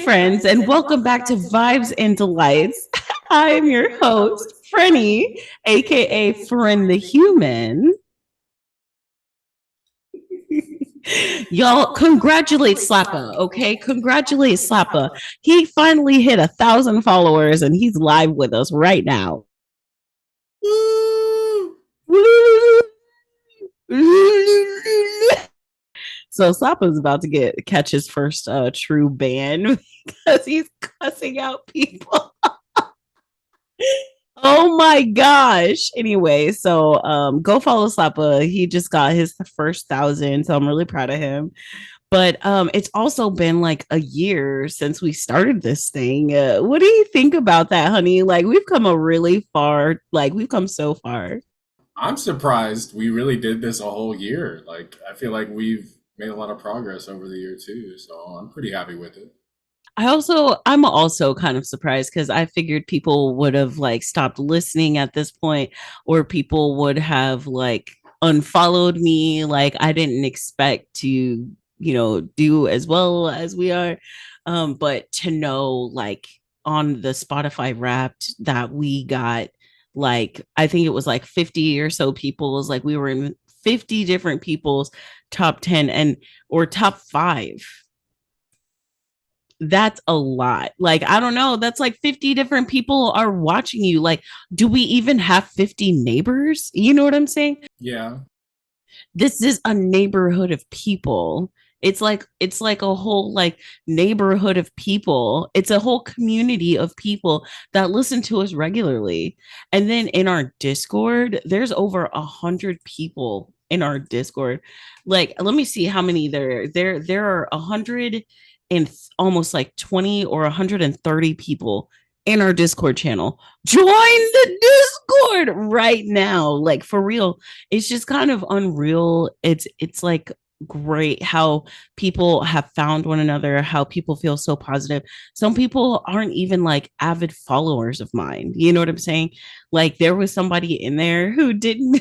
friends, and welcome back to Vibes N Delites. I am your host, Frenny, aka Friend the Human. Y'all, congratulate Slappa, okay? Congratulate Slappa. He finally hit 1,000 followers and he's live with us right now. So Slappa's about to catch his first true ban because he's cussing out people. Oh my gosh. Anyway, so go follow Slappa. He just got his first 1,000, so I'm really proud of him. But it's also been like a year since we started this thing. What do you think about that, honey? Like we've come a really far, like we've come so far. I'm surprised we really did this a whole year. Like, I feel like we've made a lot of progress over the year too. So I'm pretty happy with it. I'm also kind of surprised because I figured people would have like stopped listening at this point, or people would have like unfollowed me. Like I didn't expect to, do as well as we are. But to know like on the Spotify Wrapped that we got like I think it was like 50 or so people's, like we were in 50 different people's top 10 and or top five. That's a lot. Like, I don't know. That's like 50 different people are watching you. Like, do we even have 50 neighbors? You know what I'm saying? Yeah. This is a neighborhood of people. It's like a whole like neighborhood of people. It's a whole community of people that listen to us regularly. And then in our Discord, there's over 100 people in our Discord. Like, let me see how many there are 100 and almost like 20 or 130 people in our Discord channel. Join the Discord right now. Like for real. It's just kind of unreal. It's like great how people have found one another, how people feel so positive. Some people aren't even like avid followers of mine. You know what I'm saying? Like there was somebody in there who didn't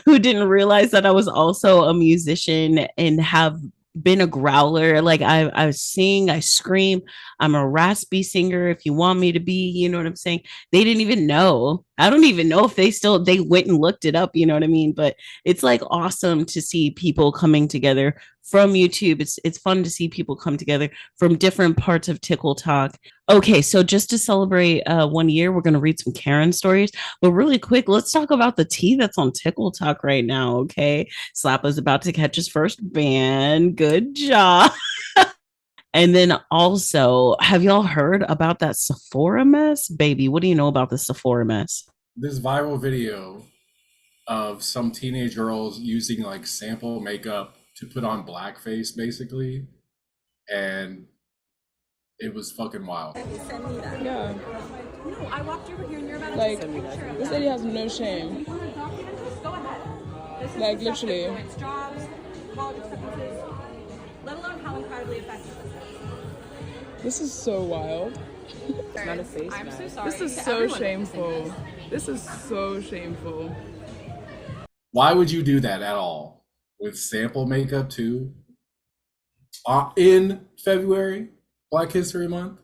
who didn't realize that I was also a musician and have been a growler. Like I sing, I scream. I'm a raspy singer if you want me to be, you know what I'm saying? They didn't even know. I don't even know if they went and looked it up, you know what I mean? But it's like awesome to see people coming together from YouTube. It's fun to see people come together from different parts of Tickle Talk. Okay, so just to celebrate 1 year, we're gonna read some Karen stories. But really quick, let's talk about the tea that's on Tickle Talk right now. Okay, Slappa's about to catch his first ban. Good job. And then also, have y'all heard about that Sephora mess? Baby, what do you know about the Sephora mess? This viral video of some teenage girls using like sample makeup to put on blackface basically. And it was fucking wild. Send me that. Yeah, No, I walked over here and you're about to like take a picture of this that. lady has no shame. You want to document this? Go ahead. This is Like, the stuff that literally. points jobs, college acceptances, let alone how incredibly effective this is. This is so wild. It's not a face I'm mask. so sorry. This is to so everyone witnessing shameful. this. This is so shameful. Why would you do that at all? With sample makeup too? In February, Black History Month?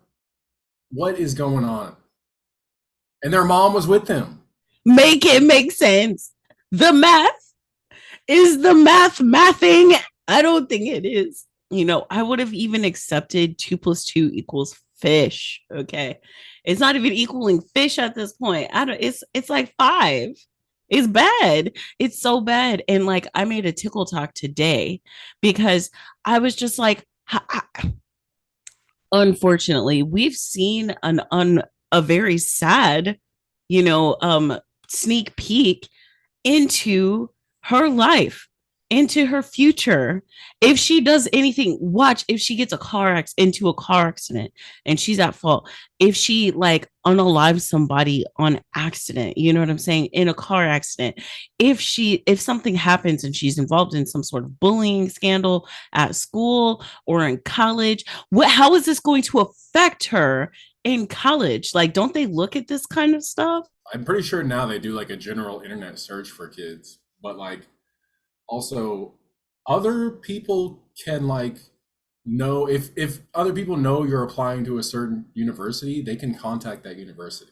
What is going on? And their mom was with them. Make it make sense. The math is the mathing. I don't think it is. I would have even accepted 2 plus 2 equals fish. Okay. It's not even equaling fish at this point. I don't it's like five. It's bad. It's so bad. And like I made a tickle talk today because I was just like, unfortunately, we've seen a very sad, you know, um, sneak peek into her life, into her future. If she does anything, watch if she gets into a car accident and she's at fault. If she like unalives somebody on accident, you know what I'm saying, in a car accident. If something happens and she's involved in some sort of bullying scandal at school or in college, how is this going to affect her in college? Like, don't they look at this kind of stuff? I'm pretty sure now they do like a general internet search for kids, but like also other people can like know if other people know you're applying to a certain university, they can contact that university.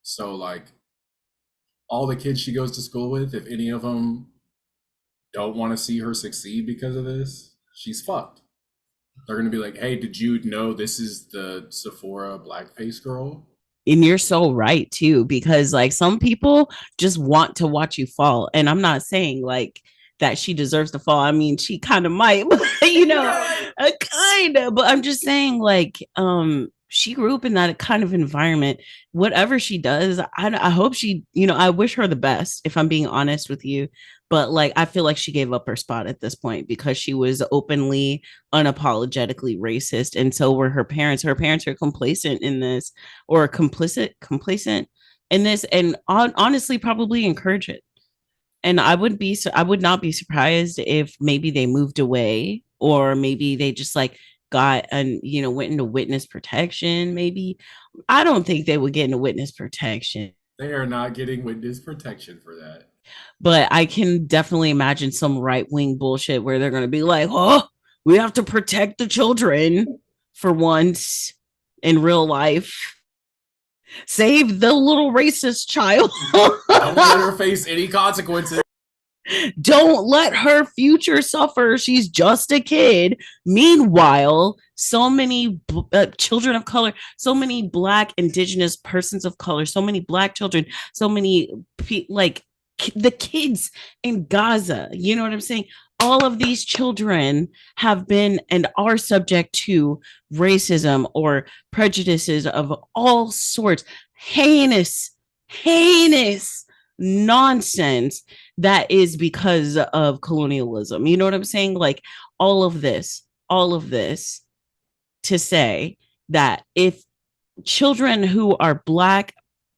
So like all the kids she goes to school with, if any of them don't want to see her succeed because of this, she's fucked. They're gonna be like, "Hey, did you know this is the Sephora blackface girl?" And you're so right too, because like some people just want to watch you fall. And I'm not saying like that she deserves to fall. I mean, she kind of might, but kind of. But I'm just saying, like, she grew up in that kind of environment. Whatever she does, I hope she, I wish her the best, if I'm being honest with you. But like, I feel like she gave up her spot at this point because she was openly, unapologetically racist. And so were her parents. Her parents are complacent in this, or complacent in this, and honestly probably encourage it. And I would not be surprised if maybe they moved away, or maybe they just like got and went into witness protection. Maybe I don't think they would get into witness protection, They are not getting witness protection for that. but I can definitely imagine some right wing bullshit where they're going to be like, oh, we have to protect the children for once in real life. Save the little racist child. Don't let her face any consequences. Don't let her future suffer. She's just a kid. Meanwhile, so many children of color, so many Black, Indigenous persons of color, so many Black children, so many like the kids in Gaza. You know what I'm saying? All of these children have been and are subject to racism or prejudices of all sorts. Heinous nonsense that is because of colonialism. You know what I'm saying? Like all of this to say that if children who are Black,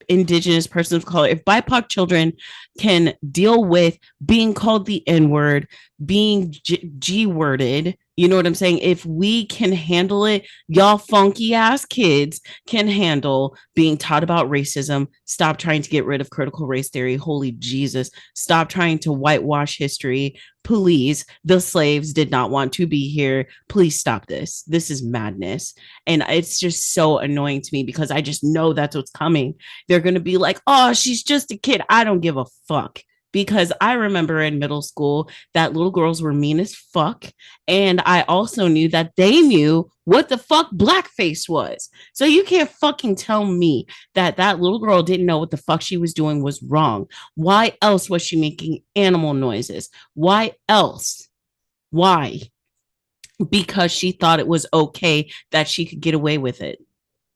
Indigenous, persons of color, if BIPOC children can deal with being called the N word, being G worded, you know what I'm saying? If we can handle it, y'all funky ass kids can handle being taught about racism. Stop trying to get rid of critical race theory. Holy Jesus. Stop trying to whitewash history. Please, the slaves did not want to be here. Please stop this. This is madness. And it's just so annoying to me because I just know that's what's coming. They're going to be like, oh, she's just a kid. I don't give a fuck. Because I remember in middle school that little girls were mean as fuck. And I also knew that they knew what the fuck blackface was. So you can't fucking tell me that that little girl didn't know what the fuck she was doing was wrong. Why else was she making animal noises? Why else? Why? Because she thought it was okay that she could get away with it.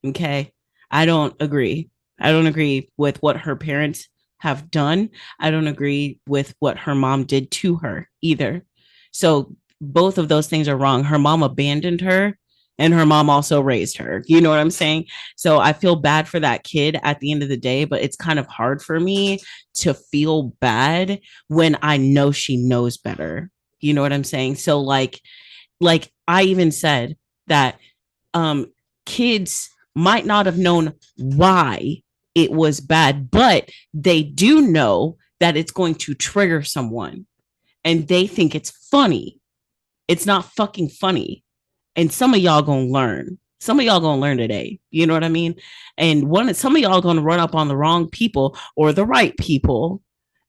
Okay. I don't agree. I don't agree with what her parents have done. I don't agree with what her mom did to her either. So both of those things are wrong. Her mom abandoned her and her mom also raised her. You know what I'm saying? So I feel bad for that kid at the end of the day, but it's kind of hard for me to feel bad when I know she knows better. You know what I'm saying? So like I even said that um kids might not have known why it was bad, but they do know that it's going to trigger someone and they think it's funny. It's not fucking funny. And some of y'all gonna learn. Some of y'all gonna learn today. You know what I mean? And some of y'all gonna run up on the wrong people or the right people,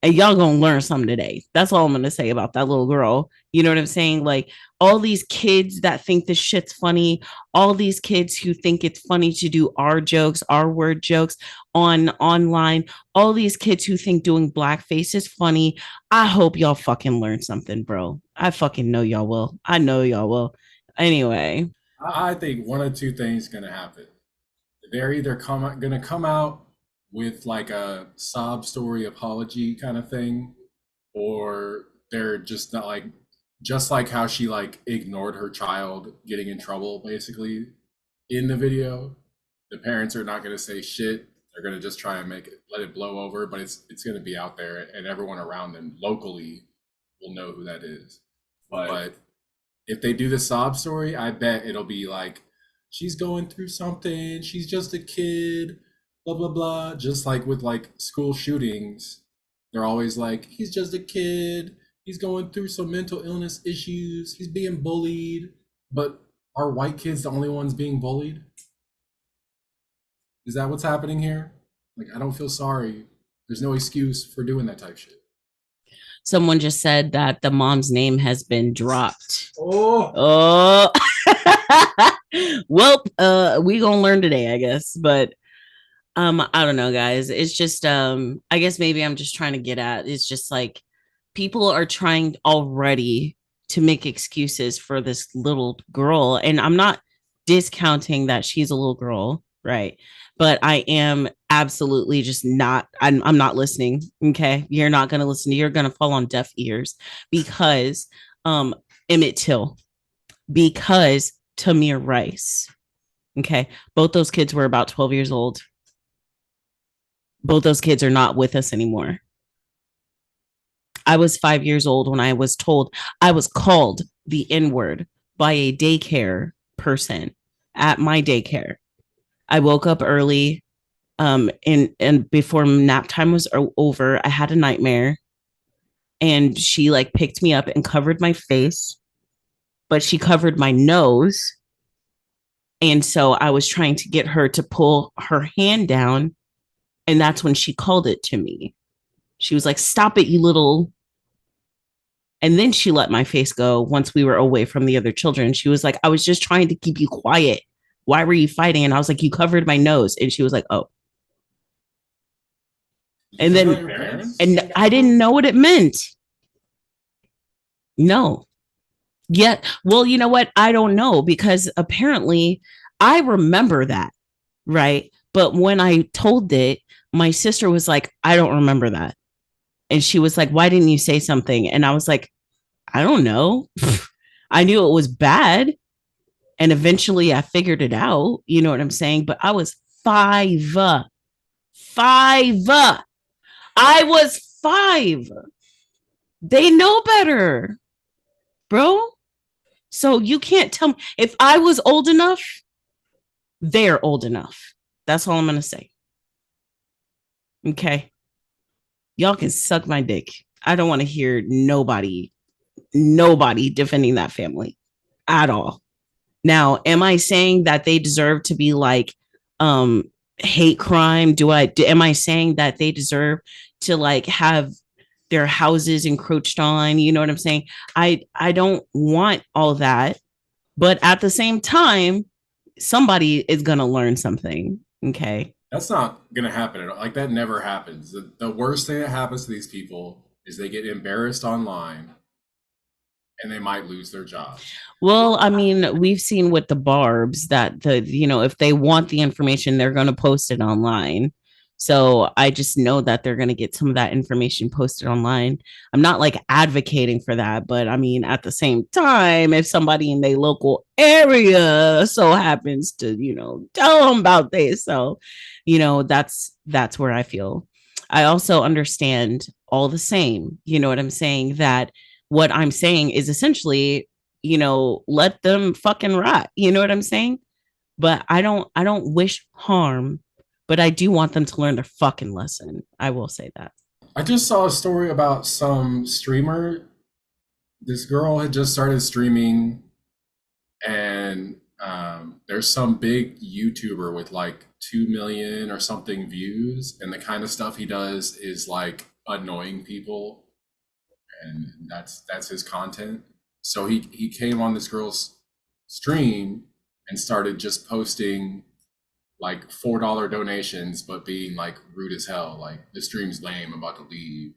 and y'all gonna learn something today. That's all I'm gonna say about that little girl. You know what I'm saying? Like all these kids that think this shit's funny, all these kids who think it's funny to do our jokes, our word jokes on online, all these kids who think doing blackface is funny. I hope y'all fucking learn something, bro. I fucking know y'all will. I know y'all will. Anyway, I think one of two things gonna happen. They're either gonna come out with like a sob story apology kind of thing, or they're just not like just like how she like ignored her child getting in trouble basically in the video. The parents are not gonna say shit. They're gonna just try and let it blow over, but it's gonna be out there, and everyone around them locally will know who that is. But if they do the sob story, I bet it'll be like, she's going through something, she's just a kid, blah blah blah. Just like with like school shootings, they're always like, he's just a kid, he's going through some mental illness issues, he's being bullied. But Are white kids the only ones being bullied? Is that what's happening here? Like, I don't feel sorry. There's no excuse for doing that type shit. Someone just said that the mom's name has been dropped. Oh, Well, we gonna learn today, I guess. But I don't know, guys. It's just I guess maybe I'm just trying to get at it's just like people are trying already to make excuses for this little girl. And I'm not discounting that she's a little girl, right? But I am absolutely just not, I'm not listening. Okay. You're not gonna listen. You're gonna fall on deaf ears because Emmett Till, because Tamir Rice. Okay. Both those kids were about 12 years old. Both those kids are not with us anymore. I was 5 years old when I was told I was called the N word by a daycare person at my daycare. I woke up early, and before nap time was over, I had a nightmare, and she like picked me up and covered my face, but she covered my nose, and so I was trying to get her to pull her hand down, and that's when she called it to me. She was like, "Stop it, you little." And then she let my face go once we were away from the other children. She was like, "I was just trying to keep you quiet. Why were you fighting?" And I was like, "You covered my nose." And she was like, "Oh." And then, and I didn't know what it meant. No. Yet, well, you know what? I don't know because apparently I remember that, right? But when I told it, my sister was like, "I don't remember that." And she was like, "Why didn't you say something?" And I was like, "I don't know." I knew it was bad. And eventually I figured it out. You know what I'm saying? But I was five. Five. I was five. They know better, bro. So you can't tell me if I was old enough, they're old enough. That's all I'm going to say. Okay. Y'all can suck my dick. I don't want to hear nobody defending that family at all. Now, am I saying that they deserve to be like hate crime? Am I saying that they deserve to like have their houses encroached on? You know what I'm saying? I don't want all that, but at the same time, somebody is gonna learn something. Okay. that's not gonna happen at all. Like, that never happens. The worst thing that happens to these people is they get embarrassed online and they might lose their job. Well, I mean, we've seen with the Barbs that if they want the information, they're going to post it online. So I just know that they're going to get some of that information posted online. I'm not like advocating for that, but I mean, at the same time, if somebody in their local area so happens to, tell them about this, so, that's where I feel. I also understand all the same, you know what I'm saying, that what I'm saying is essentially, let them fucking rot. You know what I'm saying? But I don't wish harm, but I do want them to learn their fucking lesson. I will say that. I just saw a story about some streamer. This girl had just started streaming, and there's some big YouTuber with like 2 million or something views, and the kind of stuff he does is like annoying people, and that's his content. So he came on this girl's stream and started just posting like $4 donations, but being like rude as hell. Like, "This stream's lame. I'm about to leave.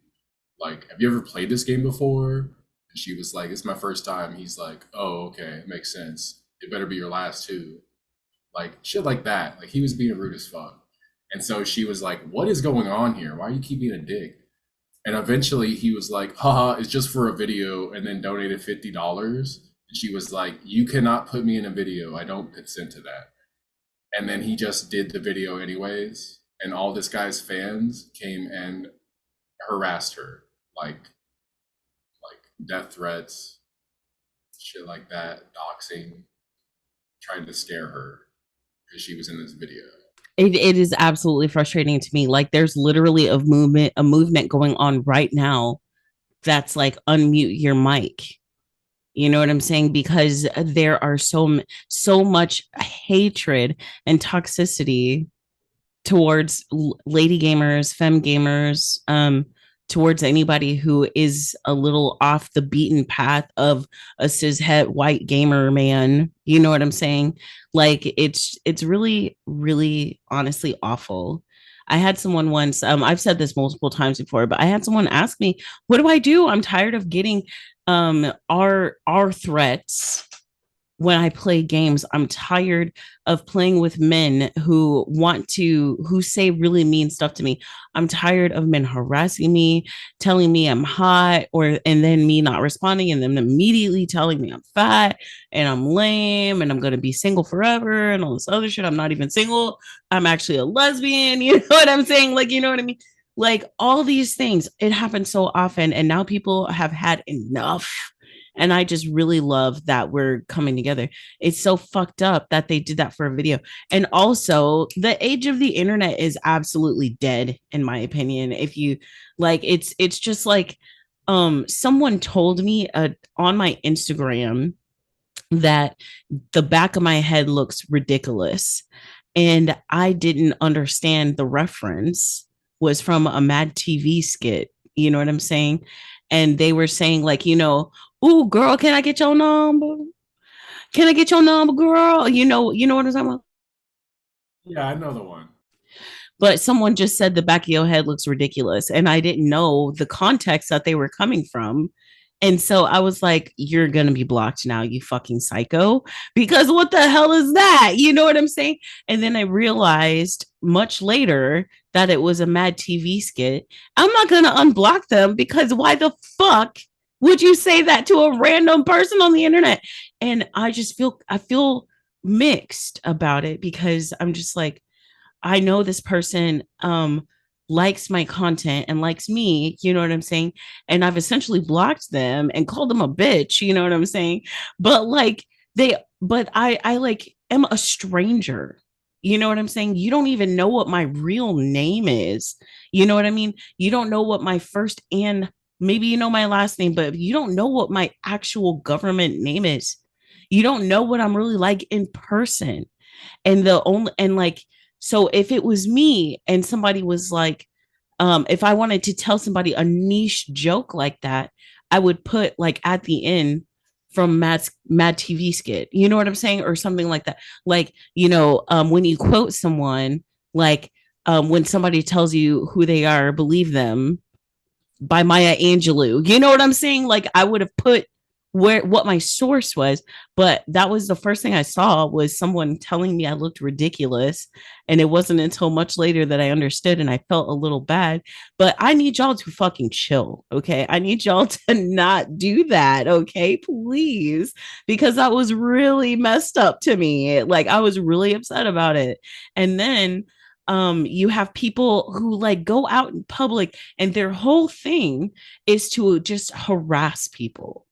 Like, have you ever played this game before?" And she was like, "It's my first time." He's like, "Oh, okay, makes sense. It better be your last too." Like, shit like that. Like, he was being rude as fuck. And so she was like, "What is going on here? Why are you keep being a dick?" And eventually he was like, "Haha, it's just for a video," and then donated $50. And she was like, "You cannot put me in a video. I don't consent to that." And then he just did the video anyways. And all this guy's fans came and harassed her, like death threats, shit like that, doxing, trying to scare her because she was in this video. It is absolutely frustrating to me. Like there's literally a movement going on right now that's like unmute your mic. You know what I'm saying? Because there are so much hatred and toxicity towards lady gamers, femme gamers, towards anybody who is a little off the beaten path of a cishet white gamer man. You know what I'm saying? Like it's really, really honestly awful. I had someone once, I've said this multiple times before, but I had someone ask me, what do I do? I'm tired of getting our threats when I play games. I'm tired of playing with men who say really mean stuff to me. I'm tired of men harassing me, telling me I'm hot, and then me not responding, and then immediately telling me I'm fat and I'm lame and I'm gonna be single forever and all this other shit. I'm not even single. I'm actually a lesbian. You know what I'm saying? Like, you know what I mean? Like all these things, it happens so often, and now people have had enough. And I just really love that we're coming together. It's so fucked up that they did that for a video. And also, the age of the internet is absolutely dead, in my opinion. If you like, it's just like someone told me on my Instagram that the back of my head looks ridiculous. And I didn't understand the reference was from a Mad TV skit. You know what I'm saying? And they were saying, like, "Ooh, girl, can I get your number? Can I get your number, girl?" You know what I'm talking about? Yeah, I know the one. But someone just said the back of your head looks ridiculous. And I didn't know the context that they were coming from. And so I was like, you're going to be blocked now, you fucking psycho. Because what the hell is that? You know what I'm saying? And then I realized much later that it was a Mad TV skit. I'm not going to unblock them because why the fuck would you say that to a random person on the internet? And I feel mixed about it because I'm just like, I know this person likes my content and likes me, you know what I'm saying? And I've essentially blocked them and called them a bitch, you know what I'm saying? But like I like am a stranger. You know what I'm saying? You don't even know what my real name is. You know what I mean? You don't know what my first and maybe you know my last name, but you don't know what my actual government name is. You don't know what I'm really like in person. And like, so if it was me and somebody was like, if I wanted to tell somebody a niche joke like that, I would put like at the end from Mad TV skit, you know what I'm saying? Or something like that. Like, when you quote someone, like, when somebody tells you who they are, believe them, by Maya Angelou. You know what I'm saying? Like I would have put what my source was, but that was the first thing I saw was someone telling me I looked ridiculous. And it wasn't until much later that I understood and I felt a little bad. But I need y'all to fucking chill. Okay. I need y'all to not do that. Okay. Please. Because that was really messed up to me. Like I was really upset about it. And then you have people who like go out in public and their whole thing is to just harass people.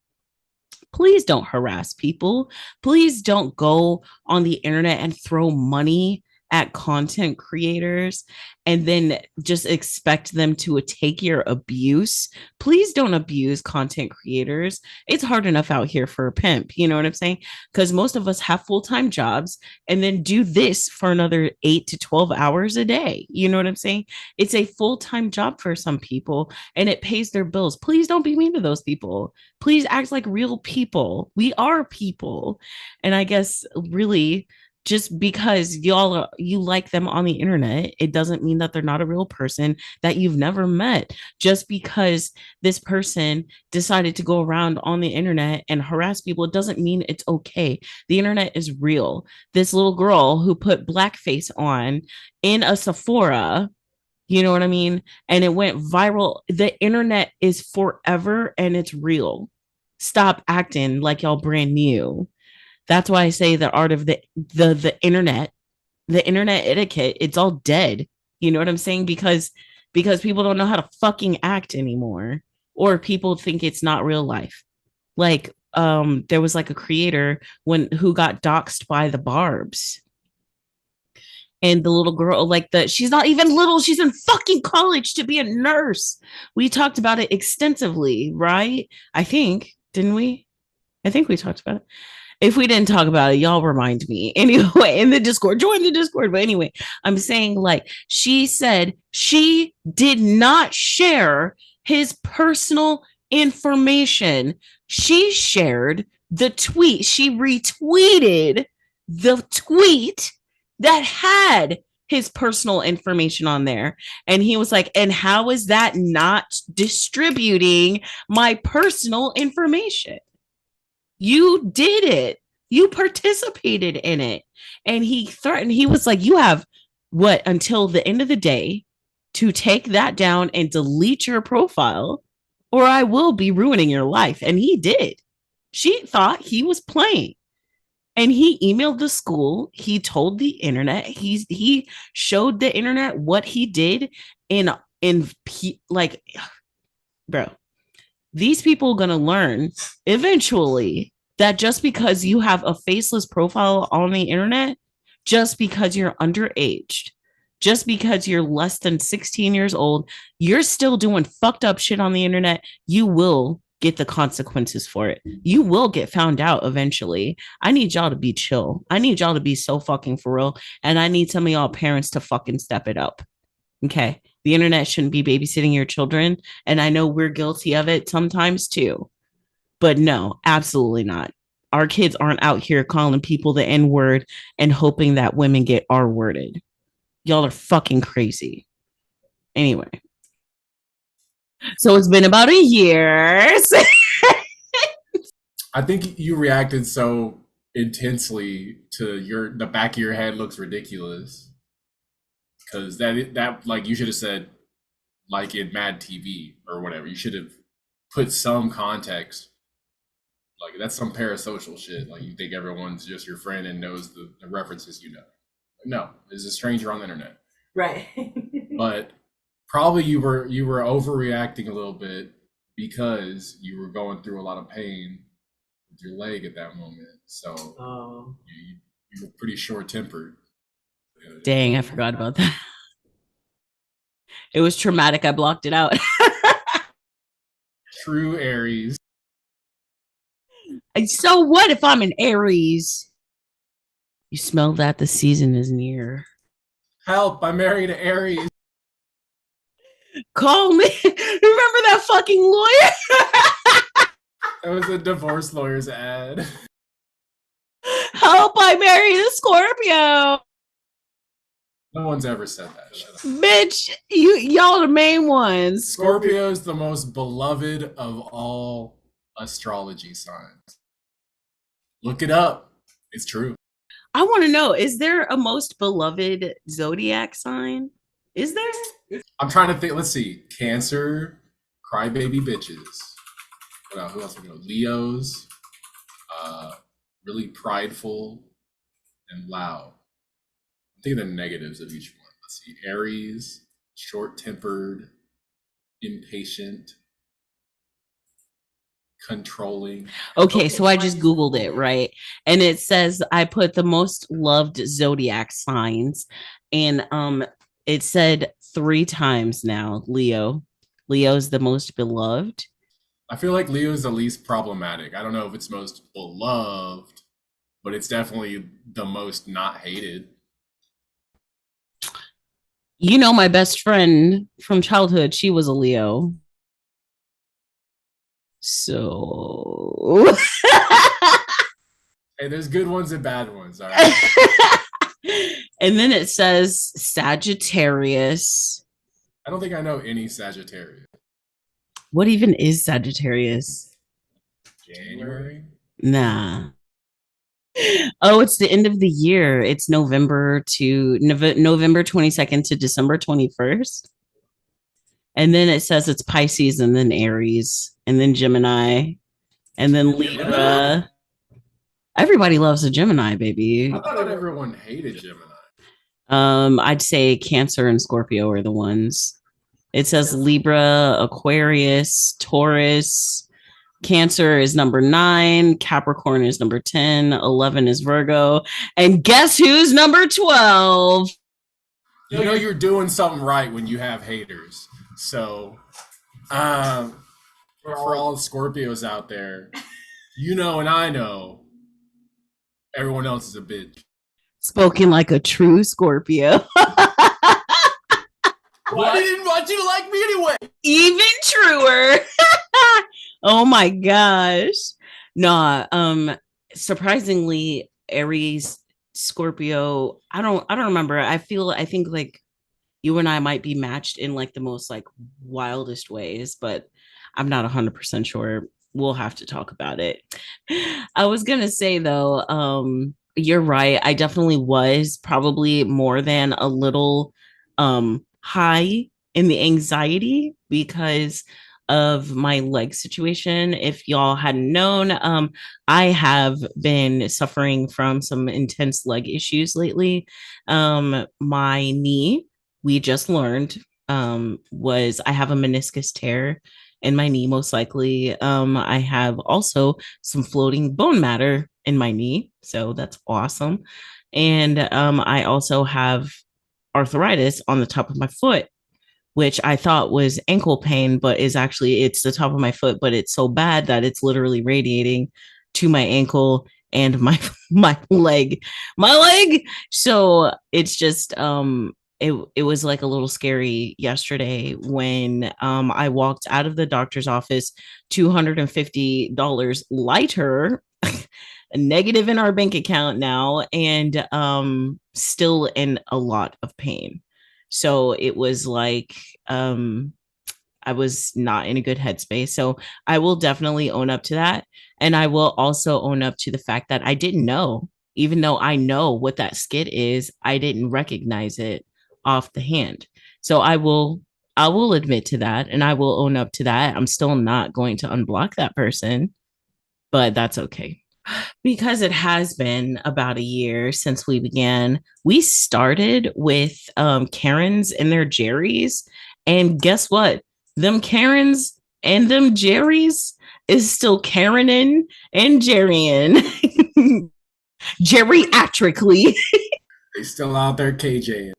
Please don't harass people. Please don't go on the internet and throw money at content creators and then just expect them to take your abuse. Please don't abuse content creators. It's hard enough out here for a pimp. You know what I'm saying? Because most of us have full-time jobs and then do this for another 8 to 12 hours a day. You know what I'm saying? It's a full-time job for some people and it pays their bills. Please don't be mean to those people. Please act like real people. We are people. And I guess really just because you like them on the internet, it doesn't mean that they're not a real person that you've never met. Just because this person decided to go around on the internet and harass people, it doesn't mean it's okay. The internet is real. This little girl who put blackface on in a Sephora, you know what I mean? And it went viral. The internet is forever and it's real. Stop acting like y'all brand new. That's why I say the art of the internet, the internet etiquette, it's all dead. You know what I'm saying? Because people don't know how to fucking act anymore, or people think it's not real life. Like there was like a creator who got doxxed by the Barbs. And the little girl, like she's not even little, she's in fucking college to be a nurse. We talked about it extensively, right? I think, didn't we? I think we talked about it. If we didn't talk about it, y'all remind me. Anyway, in the Discord, join the Discord. But anyway, I'm saying like she said she did not share his personal information. She shared the tweet. She retweeted the tweet that had his personal information on there. And he was like, and how is that not distributing my personal information? You did it. You participated in it. And he threatened, he was like, you have what until the end of the day to take that down and delete your profile, or I will be ruining your life. And he did. She thought he was playing. And he emailed the school. He told the internet. He showed the internet what he did in like, bro. These people are going to learn eventually that just because you have a faceless profile on the internet, just because you're underage, just because you're less than 16 years old, you're still doing fucked up shit on the internet. You will get the consequences for it. You will get found out eventually. I need y'all to be chill. I need y'all to be so fucking for real. And I need some of y'all parents to fucking step it up. Okay. The internet shouldn't be babysitting your children. And I know we're guilty of it sometimes too. But no, absolutely not. Our kids aren't out here calling people the N word and hoping that women get R worded. Y'all are fucking crazy. Anyway. So it's been about a year. I think you reacted so intensely to the back of your head looks ridiculous. Because that like you should have said like in Mad TV or whatever. You should have put some context. Like that's some parasocial shit. Like you think everyone's just your friend and knows the references you know. No, it's a stranger on the internet. Right. But probably you were overreacting a little bit because you were going through a lot of pain with your leg at that moment. So you were pretty short-tempered. Dang, I forgot about that. It was traumatic. I blocked it out. True Aries. So what if I'm an Aries? You smell that the season is near. Help, I married an Aries. Call me. Remember that fucking lawyer? That was a divorce lawyer's ad. Help, I married a Scorpio. No one's ever said that. Bitch, y'all the main ones. Scorpio is the most beloved of all astrology signs. Look it up. It's true. I want to know, is there a most beloved zodiac sign? Is there? I'm trying to think. Let's see. Cancer, crybaby bitches. Who else we know? Leos, really prideful and loud. I'm thinking the negatives of each one. Let's see. Aries, short-tempered, impatient, controlling. Okay, so I just Googled it, right? And it says I put the most loved zodiac signs, and it said 3 times now, Leo. Leo's the most beloved. I feel like Leo is the least problematic. I don't know if it's most beloved, but it's definitely the most not hated. You know, my best friend from childhood, she was a Leo. So Hey, there's good ones and bad ones, all right? And then it says Sagittarius. I don't think I know any Sagittarius. What even is Sagittarius? January? Nah. Oh, it's the end of the year. It's November 22nd to December 21st. And then it says it's Pisces and then Aries and then Gemini and then Libra. Everybody loves a Gemini, baby. I thought everyone hated Gemini. I'd say Cancer and Scorpio are the ones. It says Libra, Aquarius, Taurus. Cancer is number 9. Capricorn is number 10. 11 is Virgo. And guess who's number 12? You know you're doing something right when you have haters. So, for all the Scorpios out there, You know, and I know everyone else is a bitch. Spoken like a true Scorpio. Well, I didn't want you to like me anyway. Even truer. Oh my gosh. Nah, surprisingly, Aries, Scorpio, I don't remember. I think like you and I might be matched in like the most like wildest ways, but I'm not 100% sure. We'll have to talk about it. I was gonna say though, you're right. I definitely was probably more than a little high in the anxiety because of my leg situation. If y'all hadn't known, I have been suffering from some intense leg issues lately. My knee, we just learned, was I have a meniscus tear in my knee, most likely. I have also some floating bone matter in my knee, so that's awesome. And I also have arthritis on the top of my foot, which I thought was ankle pain, but is actually it's the top of my foot, but it's so bad that it's literally radiating to my ankle and my my leg. My leg. So it's just it was like a little scary yesterday when I walked out of the doctor's office $250 lighter, a negative in our bank account now, and still in a lot of pain. So it was like I was not in a good headspace. So I will definitely own up to that. And I will also own up to the fact that I didn't know, even though I know what that skit is, I didn't recognize it off the hand. So I will admit to that and I will own up to that. I'm still not going to unblock that person, but that's okay. Because it has been about a year since we began. We started with Karens and their Jerry's. And guess what? Them Karens and them Jerry's is still Karenin and Jerryin. Geriatrically, They still out there KJing.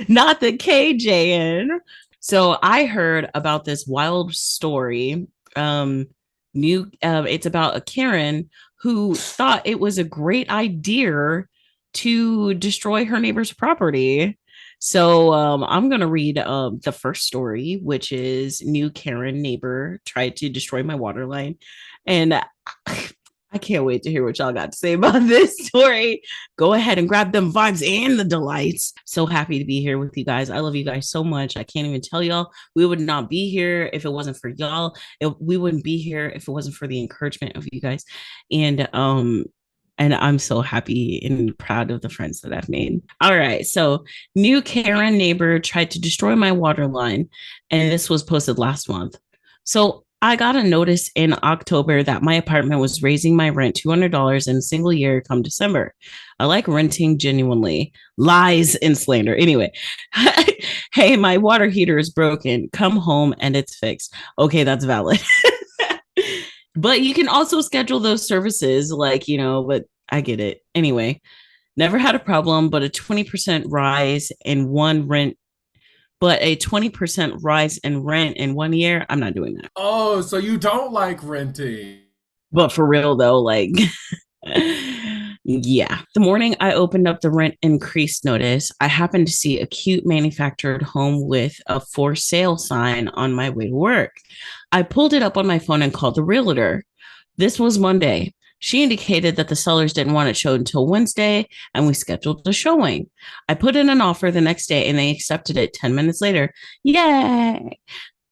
not the KJN. So I heard about this wild story. It's about a Karen who thought it was a great idea to destroy her neighbor's property. So I'm gonna read the first story, which is new Karen neighbor tried to destroy my water line, and I can't wait to hear what y'all got to say about this story. Go ahead and grab them vibes and the delights. So happy to be here with you guys. I love you guys so much. I can't even tell y'all. We would not be here if it wasn't for y'all. We wouldn't be here if it wasn't for the encouragement of you guys. And I'm so happy and proud of the friends that I've made. All right. So, new Karen neighbor tried to destroy my water line. And this was posted last month. So, I got a notice in October that my apartment was raising my rent $200 in a single year come December. I like renting genuinely. Lies and slander. Anyway, hey, my water heater is broken. Come home and it's fixed. Okay, that's valid. But you can also schedule those services, like, but I get it. Anyway, never had a problem, but a 20% rise in one rent, but a 20% rise in rent in 1 year. I'm not doing that. Oh, so you don't like renting? But for real though, like, yeah. The morning I opened up the rent increase notice, I happened to see a cute manufactured home with a for sale sign on my way to work. I pulled it up on my phone and called the realtor. This was Monday. She indicated that the sellers didn't want it showed until Wednesday, and we scheduled the showing. I put in an offer the next day, and they accepted it 10 minutes later. Yay!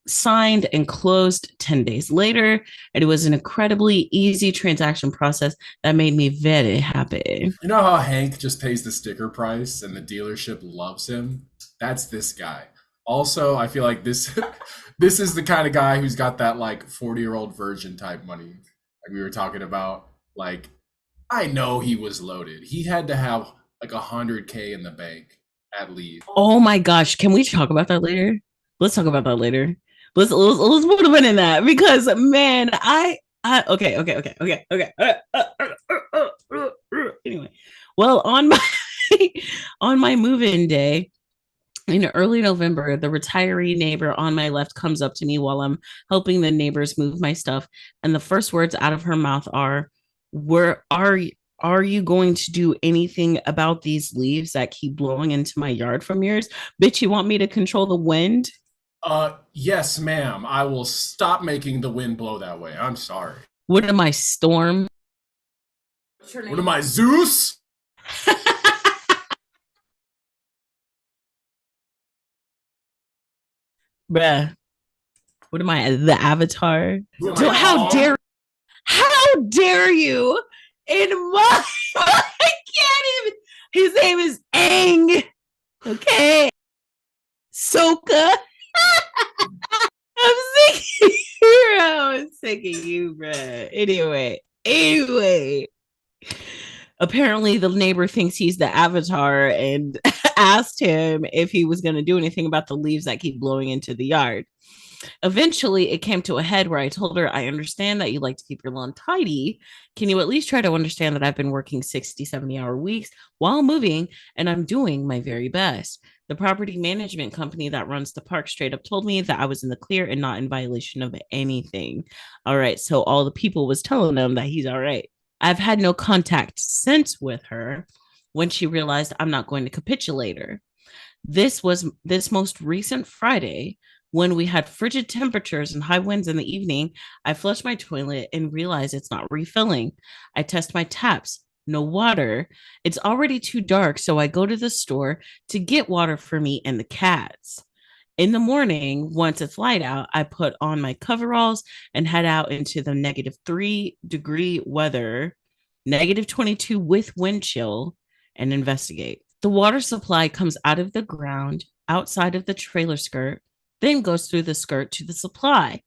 Signed and closed 10 days later. And it was an incredibly easy transaction process that made me very happy. You know how Hank just pays the sticker price and the dealership loves him? That's this guy. Also, I feel like this this is the kind of guy who's got that like 40-year-old virgin type money like we were talking about. Like, I know he was loaded. He had to have like 100K in the bank at least. Oh my gosh. Can we talk about that later? Let's talk about that later. Let's put a pin in that because man, okay. Anyway, well, on my on my move-in day, In early November, the retiree neighbor on my left comes up to me while I'm helping the neighbors move my stuff. And the first words out of her mouth are, Where are you going to do anything about these leaves that keep blowing into my yard from yours? Bitch, you want me to control the wind? Yes, ma'am. I will stop making the wind blow that way. I'm sorry. What am I, Storm? What am I, Zeus? Bruh. What am I, the Avatar? What am So I, how dare you in my I can't even. His name is Aang. Okay. Soka. I'm sick of you. I'm sick of you, bruh. Anyway. Apparently, the neighbor thinks he's the Avatar and asked him if he was going to do anything about the leaves that keep blowing into the yard. Eventually, it came to a head where I told her, I understand that you like to keep your lawn tidy. Can you at least try to understand that I've been working 60, 70-hour weeks while moving and I'm doing my very best? The property management company that runs the park straight up told me that I was in the clear and not in violation of anything. All right. So all the people was telling them that he's all right. I've had no contact since with her when she realized I'm not going to capitulate her. This most recent Friday when we had frigid temperatures and high winds in the evening. I flushed my toilet and realized it's not refilling. I test my taps, no water. It's already too dark, so I go to the store to get water for me and the cats. In the morning, once it's light out, I put on my coveralls and head out into the -3 degree weather, -22 with wind chill, and investigate. The water supply comes out of the ground outside of the trailer skirt, then goes through the skirt to the supply.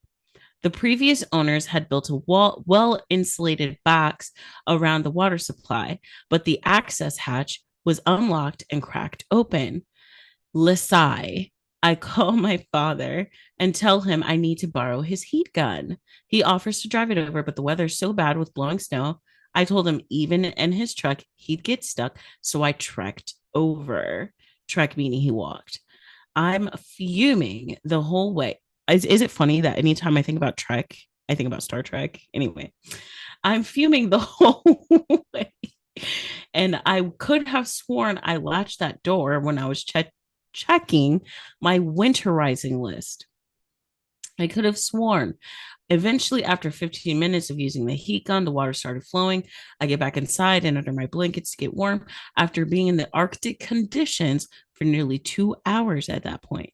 The previous owners had built a well insulated box around the water supply, but the access hatch was unlocked and cracked open. Lisai. I call my father and tell him I need to borrow his heat gun. He offers to drive it over, but the weather's so bad with blowing snow. I told him even in his truck, he'd get stuck. So I trekked over. Trek meaning he walked. I'm fuming the whole way. Is it funny that anytime I think about Trek, I think about Star Trek? Anyway, I'm fuming the whole way. And I could have sworn I latched that door when I was checking my winterizing list. I could have sworn. Eventually, after 15 minutes of using the heat gun, the water started flowing. I get back inside and under my blankets to get warm after being in the Arctic conditions for nearly 2 hours at that point.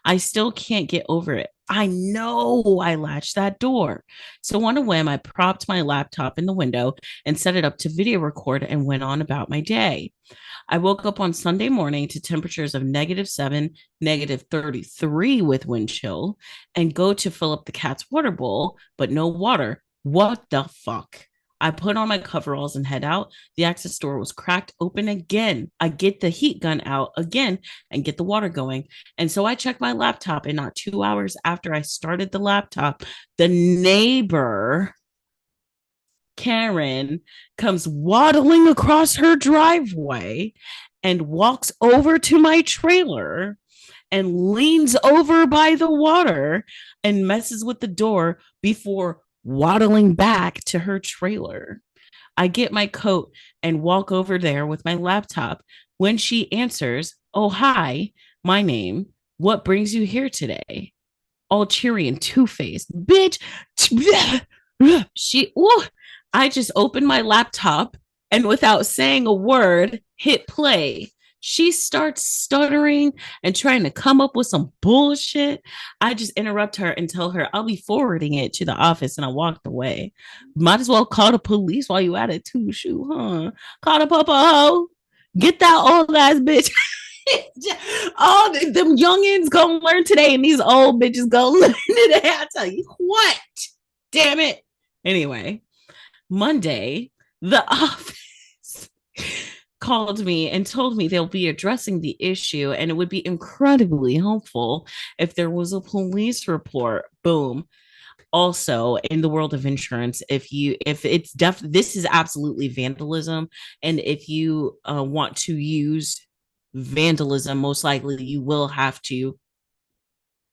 I still can't get over it. I know I latched that door. So, on a whim, I propped my laptop in the window and set it up to video record and went on about my day. I woke up on Sunday morning to temperatures of -7, -33 with wind chill, and go to fill up the cat's water bowl, but no water. What the fuck? I put on my coveralls and head out. The access door was cracked open again. I get the heat gun out again and get the water going. And so I check my laptop, and not 2 hours after I started the laptop, the neighbor Karen comes waddling across her driveway and walks over to my trailer and leans over by the water and messes with the door before waddling back to her trailer. I get my coat and walk over there with my laptop. When she answers, "Oh, hi, my name. What brings you here today?" All cheery and two-faced. Bitch. She, ooh, I just opened my laptop and without saying a word, hit play. She starts stuttering and trying to come up with some bullshit. I just interrupt her and tell her I'll be forwarding it to the office, and I walked away. Might as well call the police while you at it too, shoot, huh? Call the papa ho. Get that old ass bitch. All them youngins gonna learn today, and these old bitches gonna learn today. I tell you what, damn it. Anyway, Monday, the office called me and told me they'll be addressing the issue, and it would be incredibly helpful if there was a police report. Boom. Also, in the world of insurance, if it's this is absolutely vandalism, and if you want to use vandalism, most likely you will have to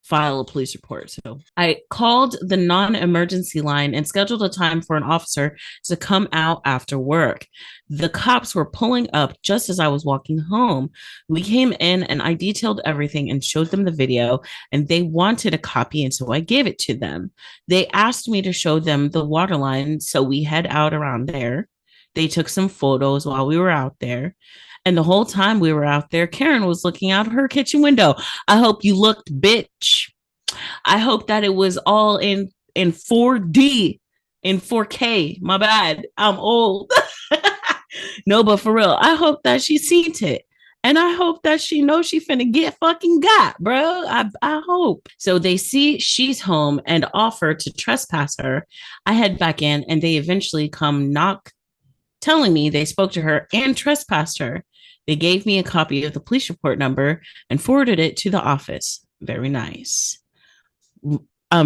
file a police report. So I called the non-emergency line and scheduled a time for an officer to come out after work. The cops were pulling up just as I was walking home. We came in and I detailed everything and showed them the video, and they wanted a copy, and so I gave it to them. They asked me to show them the water line, so we head out around there. They took some photos while we were out there. And the whole time we were out there, Karen was looking out her kitchen window. I hope you looked, bitch. I hope that it was all in 4D, in 4K. My bad. I'm old. No, but for real, I hope that she seen it. And I hope that she knows she finna get fucking got, bro. I hope. So they see she's home and offer to trespass her. I head back in and they eventually come knock, telling me they spoke to her and trespassed her. They gave me a copy of the police report number and forwarded it to the office. Very nice.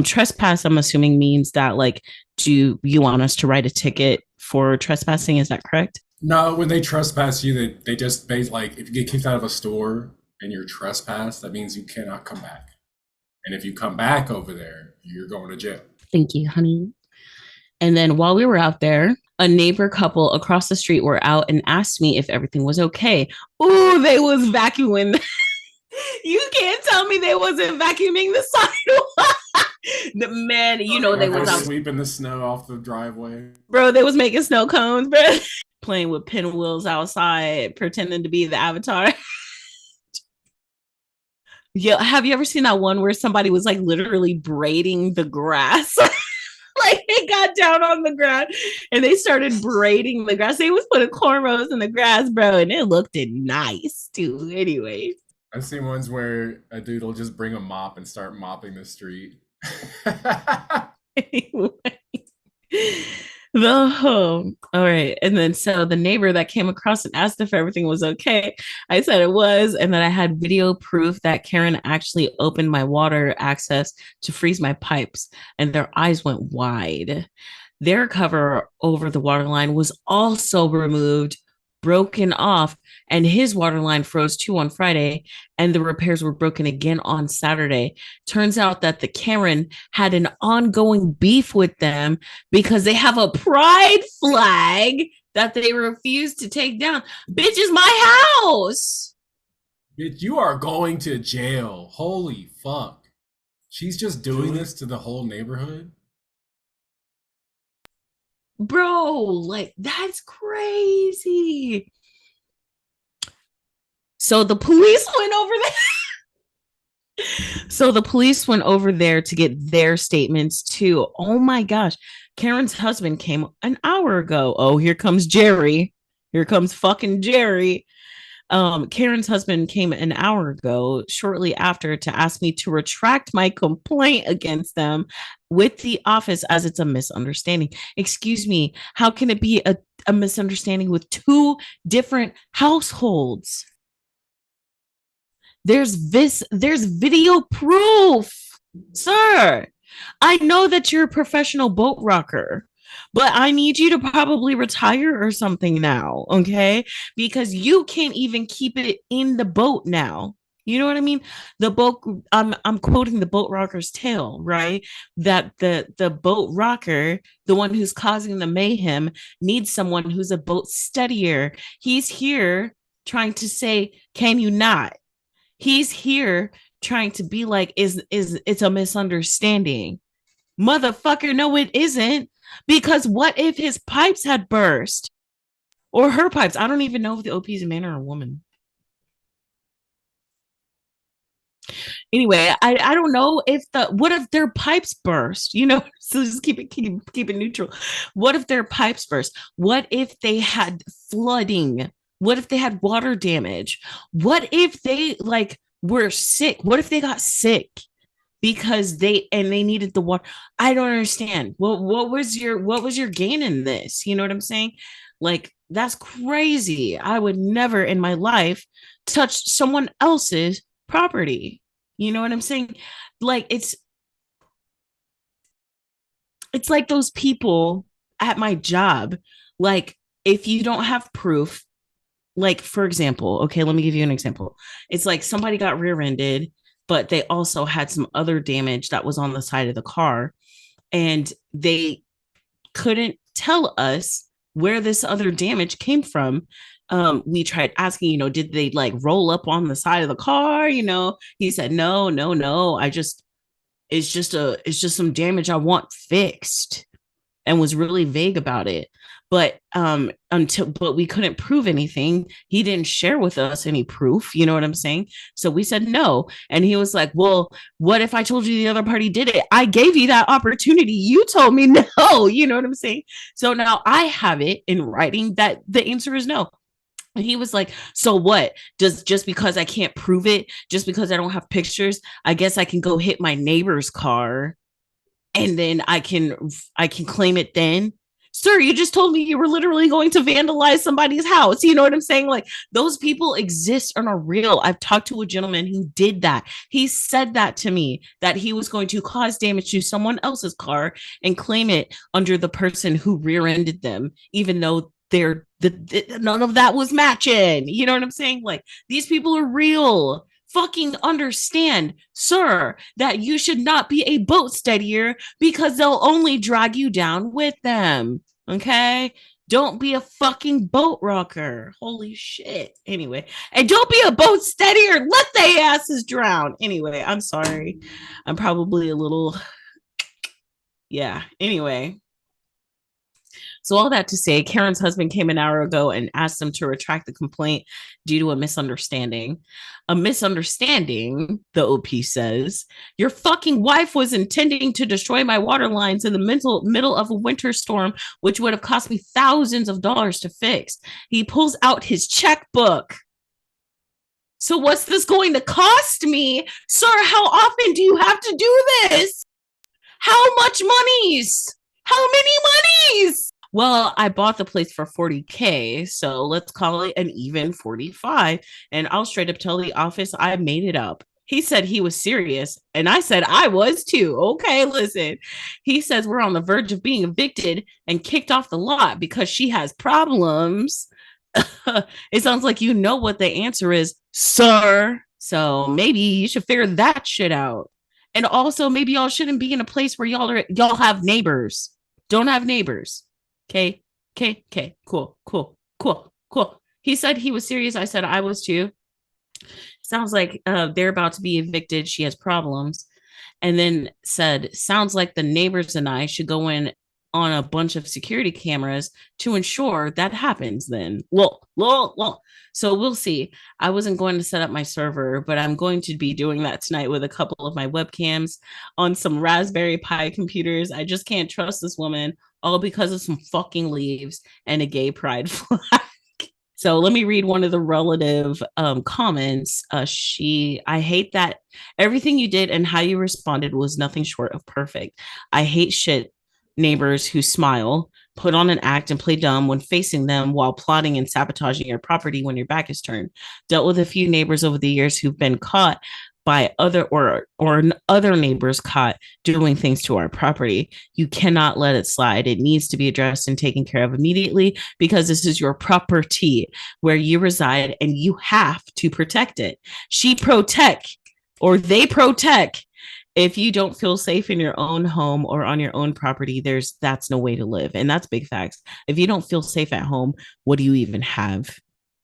Trespass, I'm assuming, means that, like, do you want us to write a ticket for trespassing? Is that correct? No, when they trespass you, they just base like if you get kicked out of a store and you're trespassed, that means you cannot come back. And if you come back over there, you're going to jail. Thank you, honey. And then while we were out there, a neighbor couple across the street were out and asked me if everything was okay. Ooh, they was vacuuming. You can't tell me they wasn't vacuuming the sidewalk. The man, you know, they was out sweeping the snow off the driveway. Bro, they was making snow cones, bro. Playing with pinwheels outside, pretending to be the avatar. Yeah, have you ever seen that one where somebody was like literally braiding the grass? Like they got down on the ground and they started braiding the grass. They was putting cornrows in the grass, bro, and it looked nice too. Anyway, I've seen ones where a dude will just bring a mop and start mopping the street. Anyway. All right. And then so the neighbor that came across and asked if everything was okay, I said it was, and that I had video proof that Karen actually opened my water access to freeze my pipes, and their eyes went wide. Their cover over the water line was also removed, broken off, and his water line froze too on Friday, and the repairs were broken again on Saturday. Turns out that the Karen had an ongoing beef with them because they have a pride flag that they refuse to take down. Bitch, is my house. Bitch, you are going to jail. Holy fuck. She's just doing this to the whole neighborhood? Bro, like, that's crazy. So the police went over there. So the police went over there to get their statements too. Oh my gosh. Karen's husband came an hour ago. Oh, here comes Jerry. Here comes fucking Jerry. Karen's husband came an hour ago, shortly after, to ask me to retract my complaint against them with the office as it's a misunderstanding. Excuse me, how can it be a misunderstanding with two different households? There's video proof, sir. I know that you're a professional boat rocker, but I need you to probably retire or something now, okay? Because you can't even keep it in the boat now. You know what I mean? The boat, I'm quoting the boat rocker's tale, right? That the boat rocker, the one who's causing the mayhem, needs someone who's a boat steadier. He's here trying to say, can you not? He's here trying to be like, is it's a misunderstanding. Motherfucker, no, it isn't. Because what if his pipes had burst? Or her pipes? I don't even know if the OP is a man or a woman. Anyway, I don't know if what if their pipes burst? You know, so just keep it neutral. What if their pipes burst? What if they had flooding? What if they had water damage? What if they like were sick? What if they got sick because they needed the water? I don't understand. What was your gain in this? You know what I'm saying? Like, that's crazy. I would never in my life touch someone else's property. You know what I'm saying? Like, it's like those people at my job. Like, if you don't have proof, like for example, okay, let me give you an example. It's like somebody got rear-ended, but they also had some other damage that was on the side of the car, and they couldn't tell us where this other damage came from. We tried asking, did they like roll up on the side of the car? He said, no, no, no. It's just some damage I want fixed, and was really vague about it. But we couldn't prove anything. He didn't share with us any proof, you know what I'm saying? So we said no. And he was like, well, what if I told you the other party did it? I gave you that opportunity. You told me no, you know what I'm saying? So now I have it in writing that the answer is no. And he was like, so what? Just because I can't prove it, just because I don't have pictures, I guess I can go hit my neighbor's car and then I can claim it then. Sir, you just told me you were literally going to vandalize somebody's house. You know what I'm saying? Like, those people exist and are real. I've talked to a gentleman who did that. He said that to me, that he was going to cause damage to someone else's car and claim it under the person who rear-ended them, even though none of that was matching. You know what I'm saying? Like, these people are real. Fucking understand, sir, that you should not be a boat steadier because they'll only drag you down with them. Okay? Don't be a fucking boat rocker. Holy shit. Anyway, and don't be a boat steadier. Let they asses drown. Anyway, I'm sorry. I'm probably a little, yeah. Anyway, so all that to say, Karen's husband came an hour ago and asked him to retract the complaint due to a misunderstanding. A misunderstanding, the OP says. Your fucking wife was intending to destroy my water lines in the middle of a winter storm, which would have cost me thousands of dollars to fix. He pulls out his checkbook. So what's this going to cost me? Sir, how often do you have to do this? How much monies? How many monies? Well, I bought the place for $40K, so let's call it an even 45. And I'll straight up tell the office I made it up. He said he was serious, and I said I was too. Okay, listen. He says we're on the verge of being evicted and kicked off the lot because she has problems. It sounds like you know what the answer is, sir. So maybe you should figure that shit out. And also, maybe y'all shouldn't be in a place where y'all have neighbors. Don't have neighbors. Okay. Cool. He said he was serious. I said I was too. Sounds like they're about to be evicted. She has problems. And then said, sounds like the neighbors and I should go in on a bunch of security cameras to ensure that happens then. Well. So we'll see. I wasn't going to set up my server, but I'm going to be doing that tonight with a couple of my webcams on some Raspberry Pi computers. I just can't trust this woman, all because of some fucking leaves and a gay pride flag. So let me read one of the relative comments. I hate that everything you did and how you responded was nothing short of perfect. I hate shit neighbors who smile, put on an act, and play dumb when facing them while plotting and sabotaging your property when your back is turned. Dealt with a few neighbors over the years who've been caught by other neighbors caught doing things to our property. You cannot let it slide. It needs to be addressed and taken care of immediately because this is your property where you reside and you have to protect it. She protect or they protect. If you don't feel safe in your own home or on your own property, that's no way to live. And that's big facts. If you don't feel safe at home, what do you even have?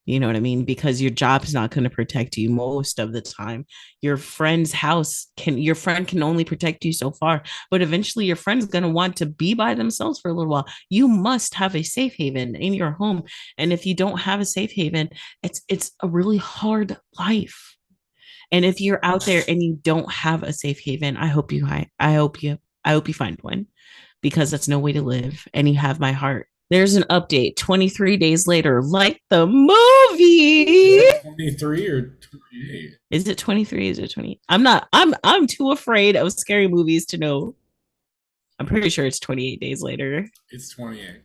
You know what I mean? Because your job is not going to protect you most of the time. Your friend can only protect you so far, but eventually your friend's going to want to be by themselves for a little while. You must have a safe haven in your home. And if you don't have a safe haven, it's a really hard life. And if you're out there and you don't have a safe haven, I hope you find one, because that's no way to live. And you have my heart. There's an update 23 days later, like the movie. Is it 23 or 28? Is it 23? Is it 20? I'm too afraid of scary movies to know. I'm pretty sure it's 28 days later. It's 28.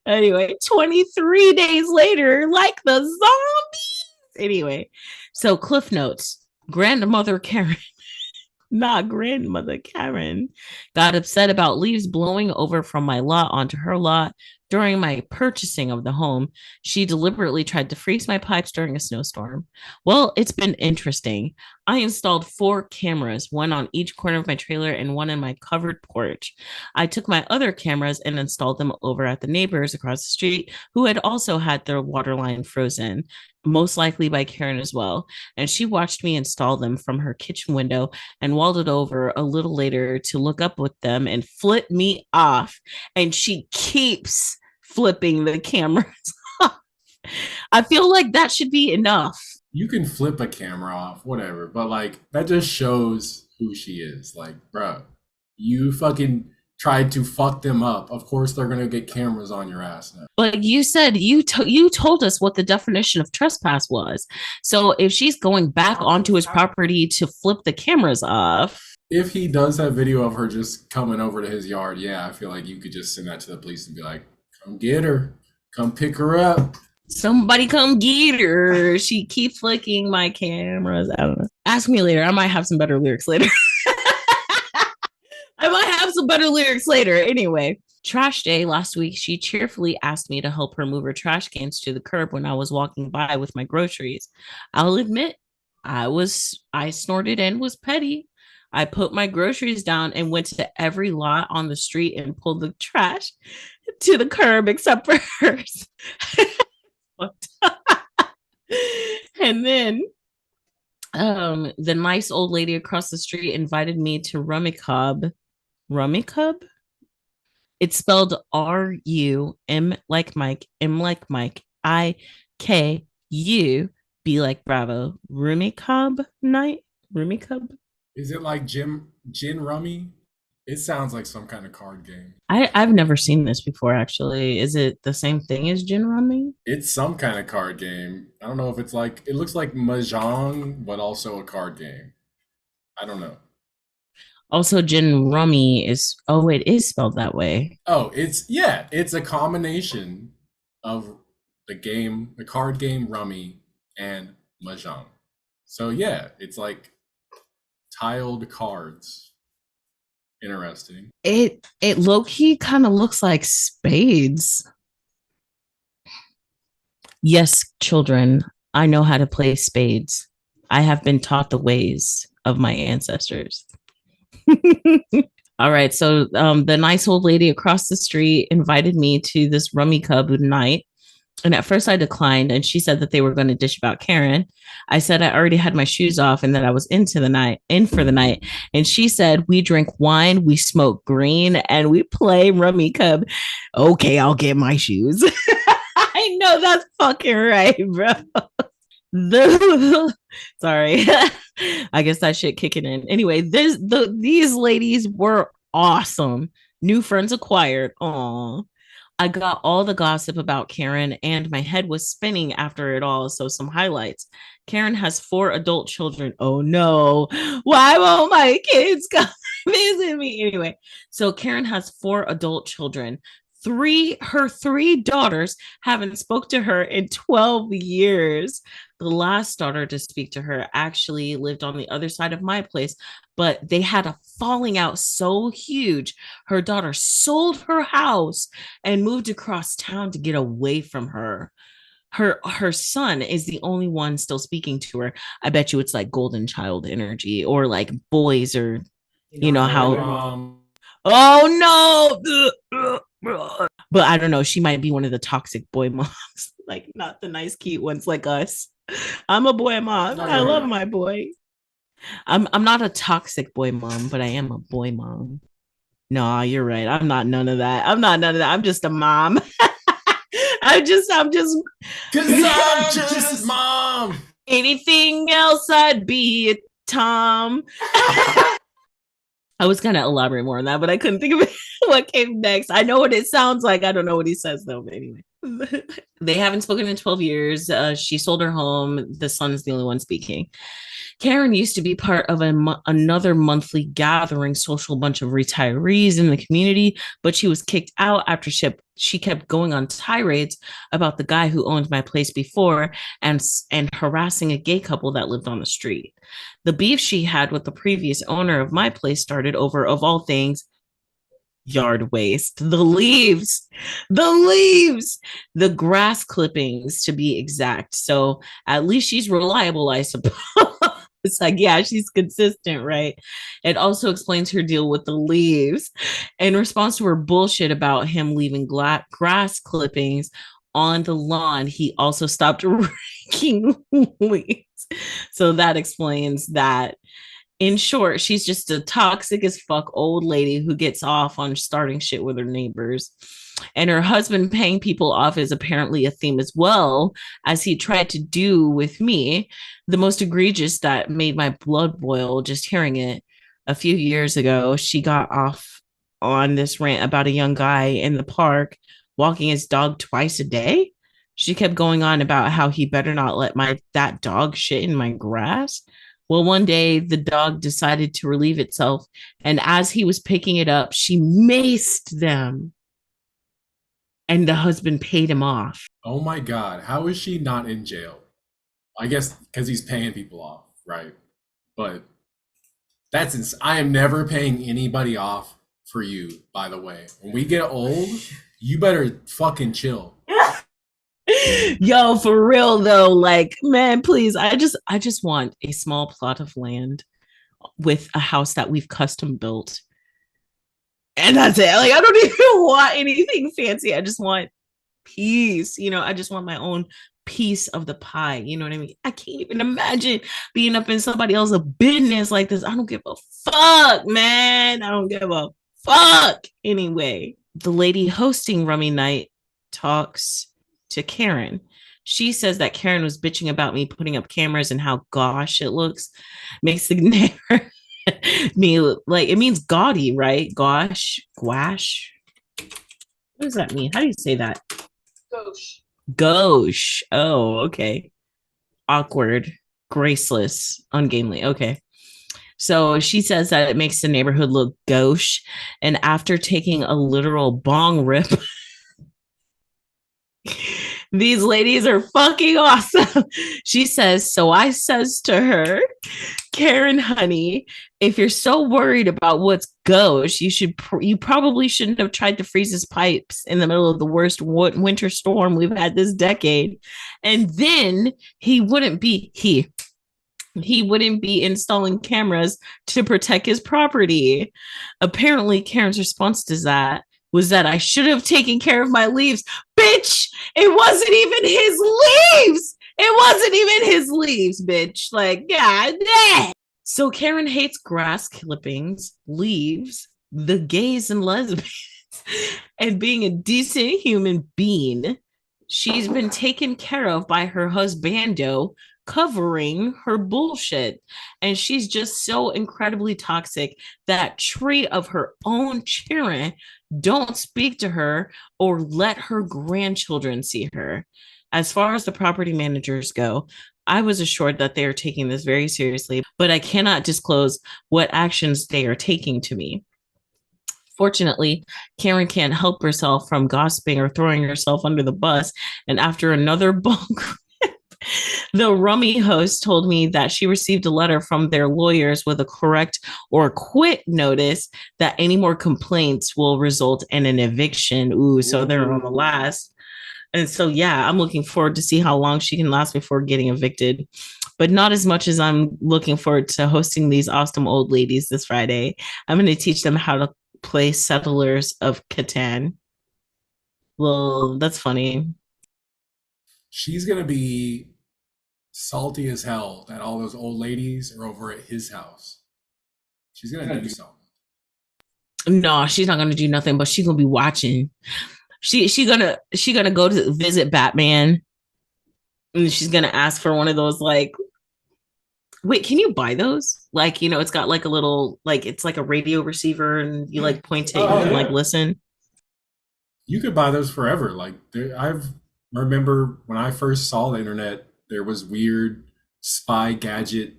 Anyway, 23 days later, like the zombies. Anyway, so Cliff Notes. Grandmother Karen got upset about leaves blowing over from my lot onto her lot During my purchasing of the home, she deliberately tried to freeze my pipes during a snowstorm. Well, it's been interesting. I installed 4 cameras, one on each corner of my trailer and one in my covered porch. I took my other cameras and installed them over at the neighbors across the street who had also had their water line frozen, most likely by Karen as well. And she watched me install them from her kitchen window and waddled over a little later to look up with them and flip me off. And she keeps flipping the cameras off. I feel like that should be enough. You can flip a camera off, whatever, but like that just shows who she is. Like, bro, you fucking tried to fuck them up. Of course, they're gonna get cameras on your ass now. But you said you told us what the definition of trespass was. So if she's going back onto his property to flip the cameras off, If he does have video of her just coming over to his yard, yeah, I feel like you could just send that to the police and be like, come get her, come pick her up. somebody come get her. She keeps flicking my cameras. I don't know. Ask me later. I might have some better lyrics later. I might have some better lyrics later. Anyway, trash day last week, she cheerfully asked me to help her move her trash cans to the curb when I was walking by with my groceries. I'll admit, I snorted and was petty. I put my groceries down and went to every lot on the street and pulled the trash to the curb except for hers. And then the nice old lady across the street invited me to Rummikub. Rummikub? It's spelled R-U-M like Mike, M like Mike, I-K-U, B like Bravo. Rummikub night? Rummikub? Is it like Gin Rummy? It sounds like some kind of card game. I've never seen this before, actually. Is it the same thing as Gin Rummy? It's some kind of card game. I don't know if it's like, it looks like Mahjong, but also a card game. I don't know. Also, Gin Rummy is, oh, it is spelled that way. Oh, it's a combination of the card game Rummy and Mahjong. So yeah, it's like tiled cards. Interesting. It low-key kind of looks like spades. Yes, children, I know how to play spades. I have been taught the ways of my ancestors. All right, so the nice old lady across the street invited me to this Rummikub night. And at first I declined, and she said that they were going to dish about Karen. I said I already had my shoes off and that I was in for the night. And she said, we drink wine, we smoke green, and we play Rummikub. Okay, I'll get my shoes. I know that's fucking right, bro. Sorry. I guess that shit kicking in. Anyway, these ladies were awesome. New friends acquired. Aw. I got all the gossip about Karen and my head was spinning after it all. So some highlights. Karen has 4 adult children. Oh no. Why won't my kids come visit me? Anyway, so Karen has 4 adult children. Her 3 daughters haven't spoke to her in 12 years. The last daughter to speak to her actually lived on the other side of my place, but they had a falling out so huge. Her daughter sold her house and moved across town to get away from her. Her son is the only one still speaking to her. I bet you it's like golden child energy or like boys or you know how oh no. But I don't know. She might be one of the toxic boy moms, like not the nice, cute ones like us. I'm a boy mom. I love my boy. I'm not a toxic boy mom, but I am a boy mom. No, you're right. I'm not none of that. I'm just a mom. I'm just Cause I'm just mom. Anything else, I'd be a Tom. I was gonna elaborate more on that, but I couldn't think of what came next. I know what it sounds like. I don't know what he says though, but anyway. They haven't spoken in 12 years. She sold her home. The son's the only one speaking. Karen used to be part of another monthly gathering social bunch of retirees in the community, but she was kicked out after she kept going on tirades about the guy who owned my place before and harassing a gay couple that lived on the street. The beef she had with the previous owner of my place started over, of all things, yard waste, the grass clippings to be exact. So at least she's reliable, I suppose. It's like, yeah, she's consistent, right? It also explains her deal with the leaves. In response to her bullshit about him leaving grass clippings on the lawn, he also stopped raking leaves. So that explains that. In short, she's just a toxic as fuck old lady who gets off on starting shit with her neighbors. And her husband paying people off is apparently a theme as well, as he tried to do with me. The most egregious that made my blood boil just hearing it. A few years ago, she got off on this rant about a young guy in the park walking his dog twice a day. She kept going on about how he better not let that dog shit in my grass. Well, one day the dog decided to relieve itself, and as he was picking it up, she maced them, and the husband paid him off. Oh my God, how is she not in jail? I guess because he's paying people off, right? But I am never paying anybody off for you, by the way. When we get old, you better fucking chill. Yo, for real though, like, man, please, I just want a small plot of land with a house that we've custom built. And that's it. Like, I don't even want anything fancy. I just want peace. I just want my own piece of the pie. You know what I mean? I can't even imagine being up in somebody else's business like this. I don't give a fuck, man. I don't give a fuck. Anyway, the lady hosting Rummy Night talks to Karen. She says that Karen was bitching about me putting up cameras and how gosh it looks. Makes the neighbor me like, it means gaudy, right? Gouache. What does that mean? How do you say that? Gauche. Oh, okay. Awkward, graceless, ungainly. Okay. So she says that it makes the neighborhood look gauche. And after taking a literal bong rip, these ladies are fucking awesome. She says, so I says to her, Karen, honey, if you're so worried about what's gauche, you probably shouldn't have tried to freeze his pipes in the middle of the worst winter storm we've had this decade. And then he wouldn't be installing cameras to protect his property. Apparently, Karen's response to that was that I should have taken care of my leaves. Bitch, it wasn't even his leaves. It wasn't even his leaves, bitch. Like, God damn. So Karen hates grass clippings, leaves, the gays and lesbians, and being a decent human being. She's been taken care of by her husbando covering her bullshit. And she's just so incredibly toxic that tree of her own children don't speak to her or let her grandchildren see her. As far as the property managers go, I was assured that they are taking this very seriously, but I cannot disclose what actions they are taking to me. Fortunately, Karen can't help herself from gossiping or throwing herself under the bus. And after another bunk the Rummy host told me that she received a letter from their lawyers with a correct or quit notice that any more complaints will result in an eviction. Ooh, so they're on the last. And so, yeah, I'm looking forward to see how long she can last before getting evicted, but not as much as I'm looking forward to hosting these awesome old ladies this Friday. I'm going to teach them how to play Settlers of Catan. Well, that's funny. She's going to be salty as hell that all those old ladies are over at his house. She's going to do something. No, she's not going to do nothing, but she's going to be watching. She gonna go to visit Batman, and she's gonna ask for one of those, like, wait, can you buy those? Like, it's got like a little, like, it's like a radio receiver, and you like point it, you can like listen. You could buy those forever. Like, remember when I first saw the internet, there was weird spy gadget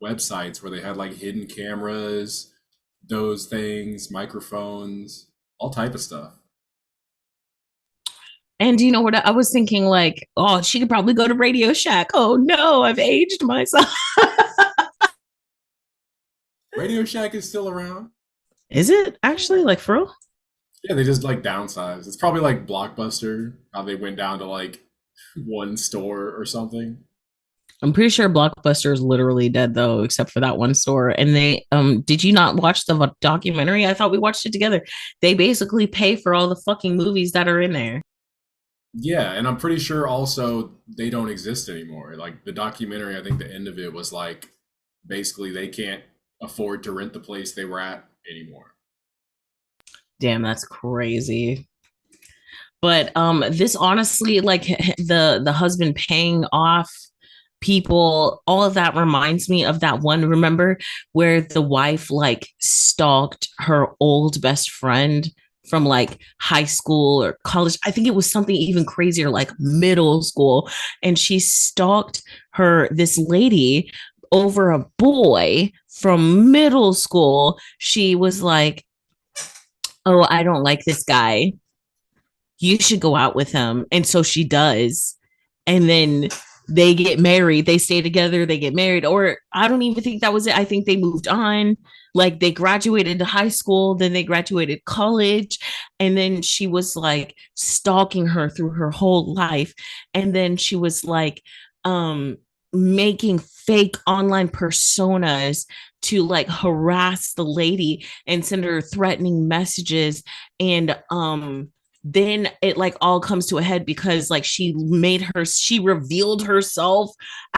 websites where they had like hidden cameras, those things, microphones, all type of stuff. And you know what? I was thinking, like, oh, she could probably go to Radio Shack. Oh no, I've aged myself. Radio Shack is still around. Is it actually, like, for real? Yeah, they just like downsized. It's probably like Blockbuster, how they went down to like one store or something. I'm pretty sure Blockbuster is literally dead though, except for that one store. And they did you not watch the documentary? I thought we watched it together. They basically pay for all the fucking movies that are in there. Yeah, and I'm pretty sure also they don't exist anymore. Like the documentary, I think the end of it was like basically they can't afford to rent the place they were at anymore. Damn, that's crazy. But this honestly, like the husband paying off people, all of that reminds me of that one, remember, where the wife like stalked her old best friend from like high school or college. I think it was something even crazier, like middle school. And she stalked this lady over a boy from middle school. She was like, oh, I don't like this guy, you should go out with him. And so she does. And then they get married. They stay together. They get married. Or I don't even think that was it. I think they moved on. Like they graduated to high school, then they graduated college. And then she was like stalking her through her whole life. And then she was like, making fake online personas to like harass the lady and send her threatening messages. And then it like all comes to a head because like she revealed herself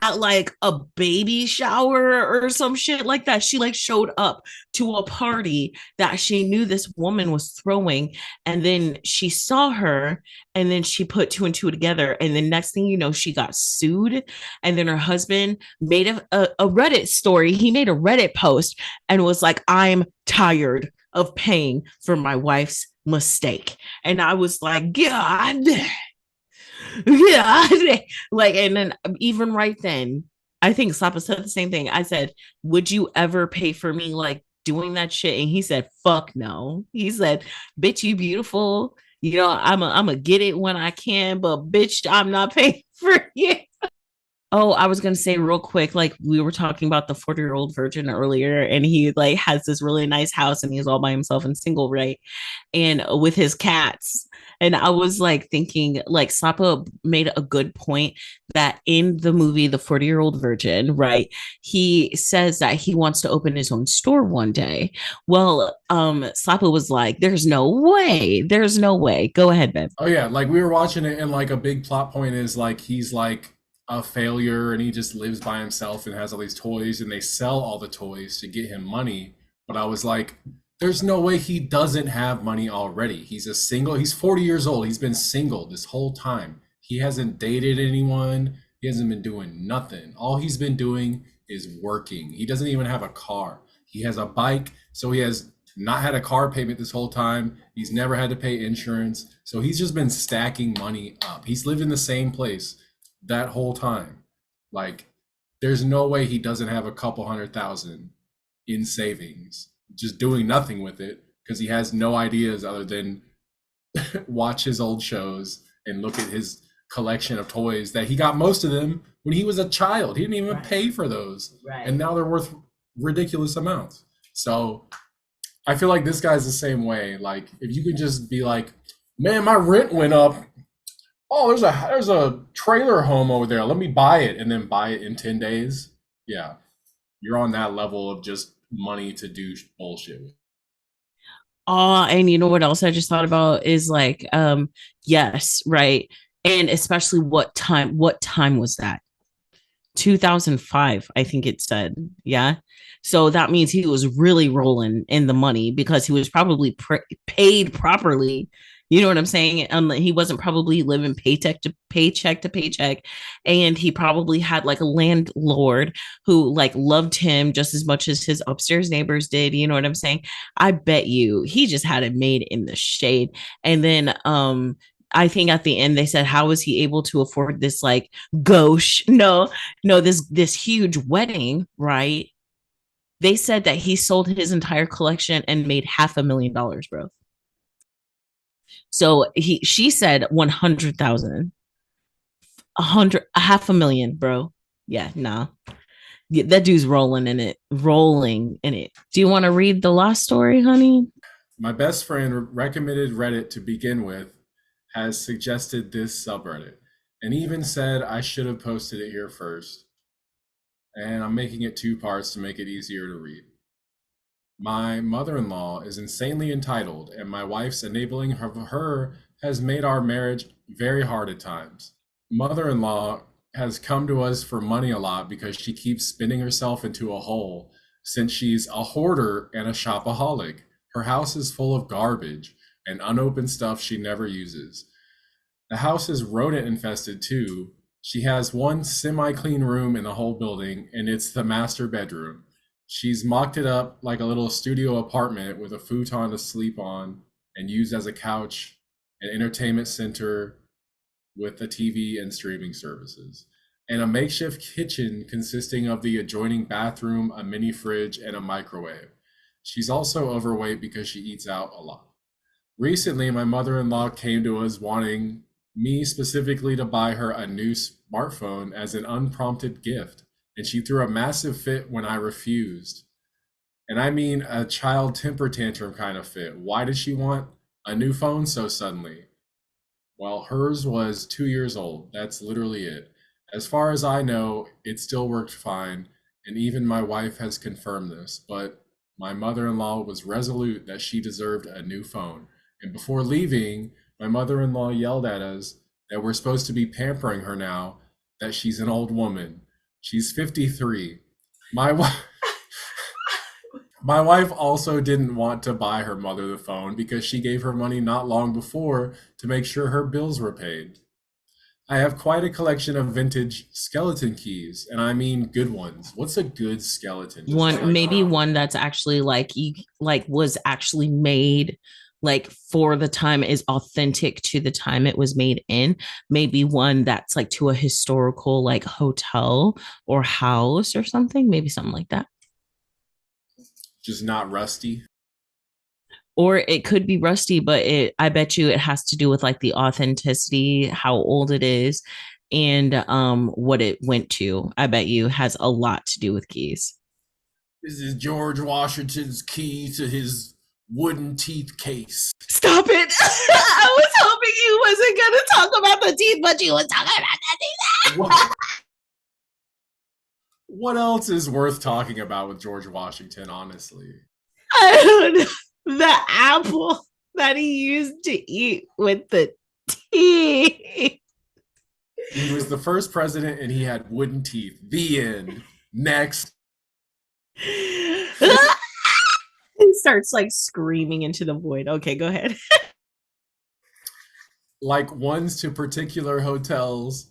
at like a baby shower or some shit like that. She like showed up to a party that she knew this woman was throwing, and then she saw her, and then she put two and two together, and the next thing you know, she got sued. And then her husband made a Reddit story. He made a Reddit post and was like, I'm tired of paying for my wife's mistake. And I was like, God, God. Like, and then even right then, I think Sapa said the same thing. I said, would you ever pay for me like doing that shit? And he said, fuck no. He said, bitch, you beautiful. You know, I'm a get it when I can, but bitch, I'm not paying for you. Oh, I was gonna say real quick, like we were talking about the 40-year-old virgin earlier, and he like has this really nice house and he's all by himself and single, right? And with his cats. And I was like thinking, like Sapa made a good point that in the movie The 40-Year-Old Virgin, right? He says that he wants to open his own store one day. Well, Sapa was like, there's no way. There's no way. Go ahead, Bev. Oh yeah, like we were watching it and like a big plot point is like he's like a failure and he just lives by himself and has all these toys and they sell all the toys to get him money. But I was like, there's no way he doesn't have money already. He's 40 years old. He's been single this whole time. He hasn't dated anyone. He hasn't been doing nothing. All he's been doing is working. He doesn't even have a car. He has a bike, so he has not had a car payment this whole time. He's never had to pay insurance. So he's just been stacking money up. He's lived in the same place that whole time. Like, there's no way he doesn't have a couple 100,000 in savings, just doing nothing with it because he has no ideas other than watch his old shows and look at his collection of toys that he got most of them when he was a child. He didn't even pay for those. Right. And now they're worth ridiculous amounts. So I feel like this guy's the same way. Like, if you can just be like, man, my rent went up. Oh, there's a trailer home over there. Let me buy it, and then buy it in 10 days. Yeah, you're on that level of just money to do bullshit with. Oh, and you know what else I just thought about is like, yes, right. And especially what time was that? 2005, I think it said. Yeah. So that means he was really rolling in the money because he was probably paid properly. You know what I'm saying? He wasn't probably living paycheck to paycheck. And he probably had like a landlord who like loved him just as much as his upstairs neighbors did. You know what I'm saying? I bet you he just had it made in the shade. And then I think at the end they said, how was he able to afford this like gauche? No, this huge wedding, right? They said that he sold his entire collection and made $500,000, bro. So she said 100,000, 500,000, bro. Yeah, nah. Yeah, that dude's rolling in it. Do you want to read the last story, honey? My best friend recommended Reddit to begin with, has suggested this subreddit, and even said I should have posted it here first. And I'm making it two parts to make it easier to read. My mother in law is insanely entitled, and my wife's enabling of her has made our marriage very hard at times. Mother in law has come to us for money a lot because she keeps spinning herself into a hole since she's a hoarder and a shopaholic. Her house is full of garbage and unopened stuff she never uses. The house is rodent infested too. She has one semi clean room in the whole building, and it's the master bedroom. She's mocked it up like a little studio apartment with a futon to sleep on and used as a couch, an entertainment center with a TV and streaming services, and a makeshift kitchen consisting of the adjoining bathroom, a mini fridge, and a microwave. She's also overweight because she eats out a lot. Recently, my mother in law came to us wanting me specifically to buy her a new smartphone as an unprompted gift, and she threw a massive fit when I refused. And I mean a child temper tantrum kind of fit. Why did she want a new phone so suddenly? Well, hers was 2 years old. That's literally it. As far as I know, it still worked fine, and even my wife has confirmed this. But my mother in law was resolute that she deserved a new phone. And before leaving, my mother in law yelled at us that we're supposed to be pampering her now, that she's an old woman. She's 53. My wife. My wife also didn't want to buy her mother the phone because she gave her money not long before to make sure her bills were paid. I have quite a collection of vintage skeleton keys, and I mean good ones. What's a good skeleton? Just One, like maybe one that's actually like you like was actually made like for the time, is authentic to the time it was made in. Maybe one that's like to a historical like hotel or house or something, maybe something like that. just not rusty. Or it could be rusty, but I bet you it has to do with like the authenticity, how old it is, and what it went to. I bet you has a lot to do with keys. This is George Washington's key to his wooden teeth case. Stop it. I was hoping you wasn't gonna talk about the teeth, but you was talking about the teeth. What else is worth talking about with George Washington, honestly? I don't know. The apple that he used to eat with the teeth. He was the first president and he had wooden teeth. The end. Next. He starts like screaming into the void. Okay, go ahead. Like ones to particular hotels,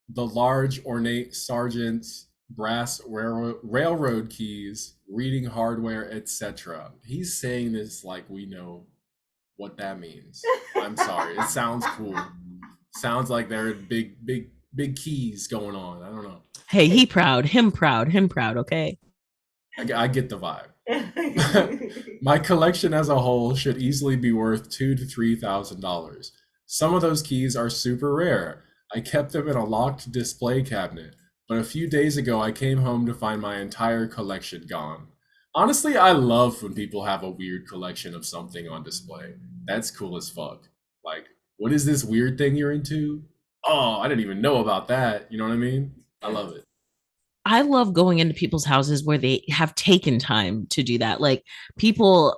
the large ornate sergeants, brass railroad keys, reading hardware, etc. He's saying this like we know what that means. I'm sorry. It sounds cool. Sounds like there are big keys going on. I don't know. Hey, he proud, him proud, him proud. Okay. I get the vibe. My collection as a whole should easily be worth $2,000 to $3,000. Some of those keys are super rare. I kept them in a locked display cabinet, but a few days ago I came home to find my entire collection gone. Honestly, I love when people have a weird collection of something on display. That's cool as fuck. Like, what is this weird thing you're into? Oh, I didn't even know about that. You know what I mean? I love it. I love going into people's houses where they have taken time to do that. Like people,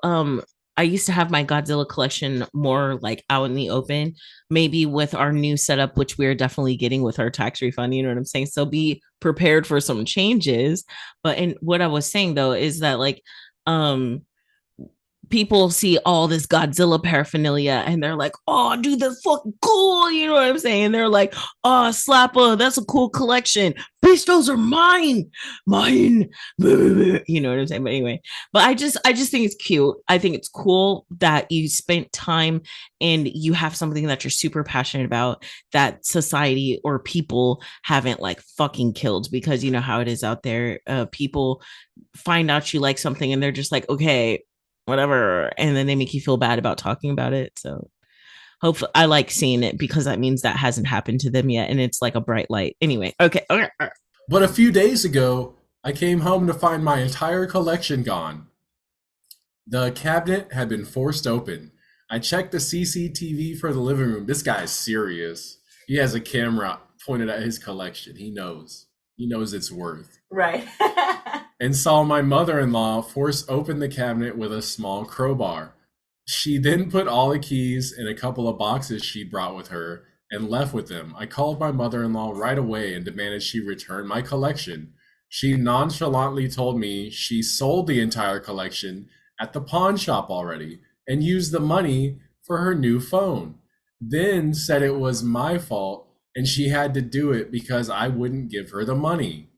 I used to have my Godzilla collection more like out in the open, maybe with our new setup, which we're definitely getting with our tax refund. You know what I'm saying? So be prepared for some changes. But and what I was saying though is that like um people see all this Godzilla paraphernalia and they're like, oh, dude, that's fucking cool. You know what I'm saying? They're like, oh, Slapper, that's a cool collection. Bitch, those are mine. Mine. You know what I'm saying? But anyway, but I just think it's cute. I think it's cool that you spent time and you have something that you're super passionate about that society or people haven't like fucking killed, because you know how it is out there. People find out you like something and they're just like, okay, whatever, and then they make you feel bad about talking about it. So hopefully I like seeing it because that means that hasn't happened to them yet, and it's like a bright light. Anyway, okay. But a few days ago, I came home to find my entire collection gone. The cabinet had been forced open. I checked the CCTV for the living room. This guy's serious. He has a camera pointed at his collection. He knows. He knows its worth. Right. And saw my mother in law force open the cabinet with a small crowbar. She then put all the keys in a couple of boxes she brought with her and left with them. I called my mother in law right away and demanded she return my collection. She nonchalantly told me she sold the entire collection at the pawn shop already and used the money for her new phone. Then said it was my fault and she had to do it because I wouldn't give her the money.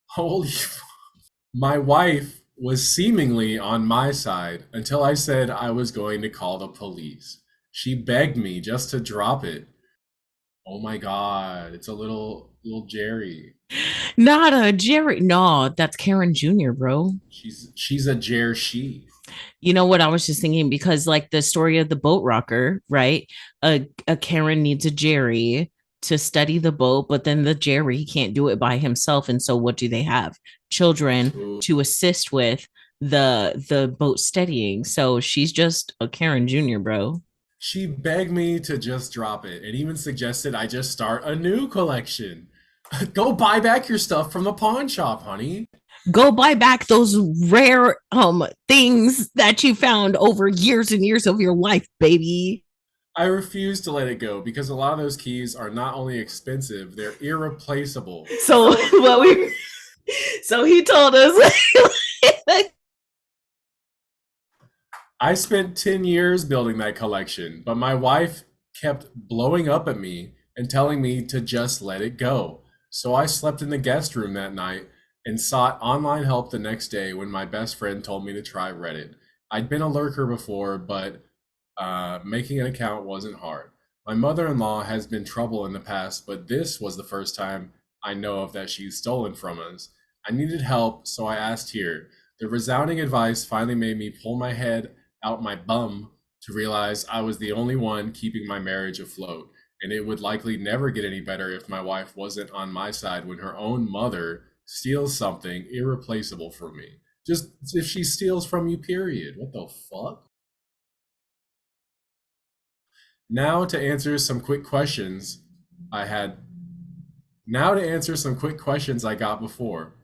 Holy My wife was seemingly on my side until I said I was going to call the police. She begged me just to drop it. Oh my god, it's a little Jerry. Not a Jerry. No, that's Karen Jr., bro. She's a Jer she. You know what I was just thinking, because like the story of the boat rocker, right? A Karen needs a Jerry to study the boat, but then the Jerry can't do it by himself. And so what do they have? Children Ooh. to assist with the boat steadying. So she's just a Karen Jr., bro. She begged me to just drop it and even suggested I just start a new collection. Go buy back your stuff from the pawn shop, honey. Go buy back those rare things that you found over years and years of your life, baby. I refuse to let it go because a lot of those keys are not only expensive, they're irreplaceable. So what we so he told us I spent 10 years building that collection, but my wife kept blowing up at me and telling me to just let it go. So I slept in the guest room that night and sought online help the next day when my best friend told me to try Reddit. I'd been a lurker before, but making an account wasn't hard. My mother in law has been trouble in the past, but this was the first time I know of that she's stolen from us. I needed help, so I asked here. The resounding advice finally made me pull my head out my bum to realize I was the only one keeping my marriage afloat, and it would likely never get any better if my wife wasn't on my side when her own mother steals something irreplaceable from me. Just if she steals from you, period. What the fuck? Now to answer some quick questions I had. Now to answer some quick questions I got before.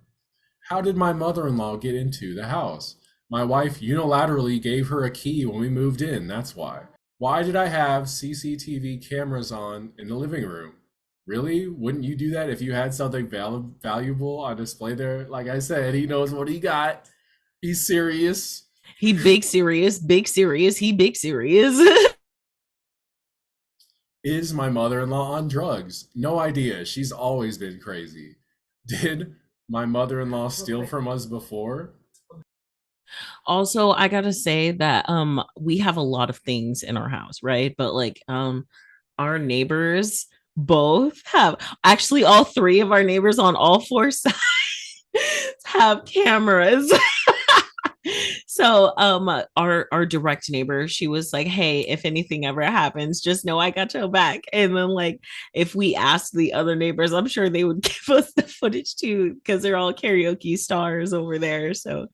How did my mother-in-law get into the house? My wife unilaterally gave her a key when we moved in, that's why. Why did I have CCTV cameras on in the living room? Really? Wouldn't you do that if you had something valuable on display there? Like I said, he knows what he got. He's serious. he big serious, he big serious. Is my mother-in-law on drugs? No idea. She's always been crazy. Did my mother-in-law steal from us before? Also, I gotta say that we have a lot of things in our house, right? But like our neighbors both have, actually all three of our neighbors on all four sides have cameras. So our direct neighbor, she was like, hey, if anything ever happens, just know I got your back. And then like if we asked the other neighbors, I'm sure they would give us the footage too, because they're all karaoke stars over there. So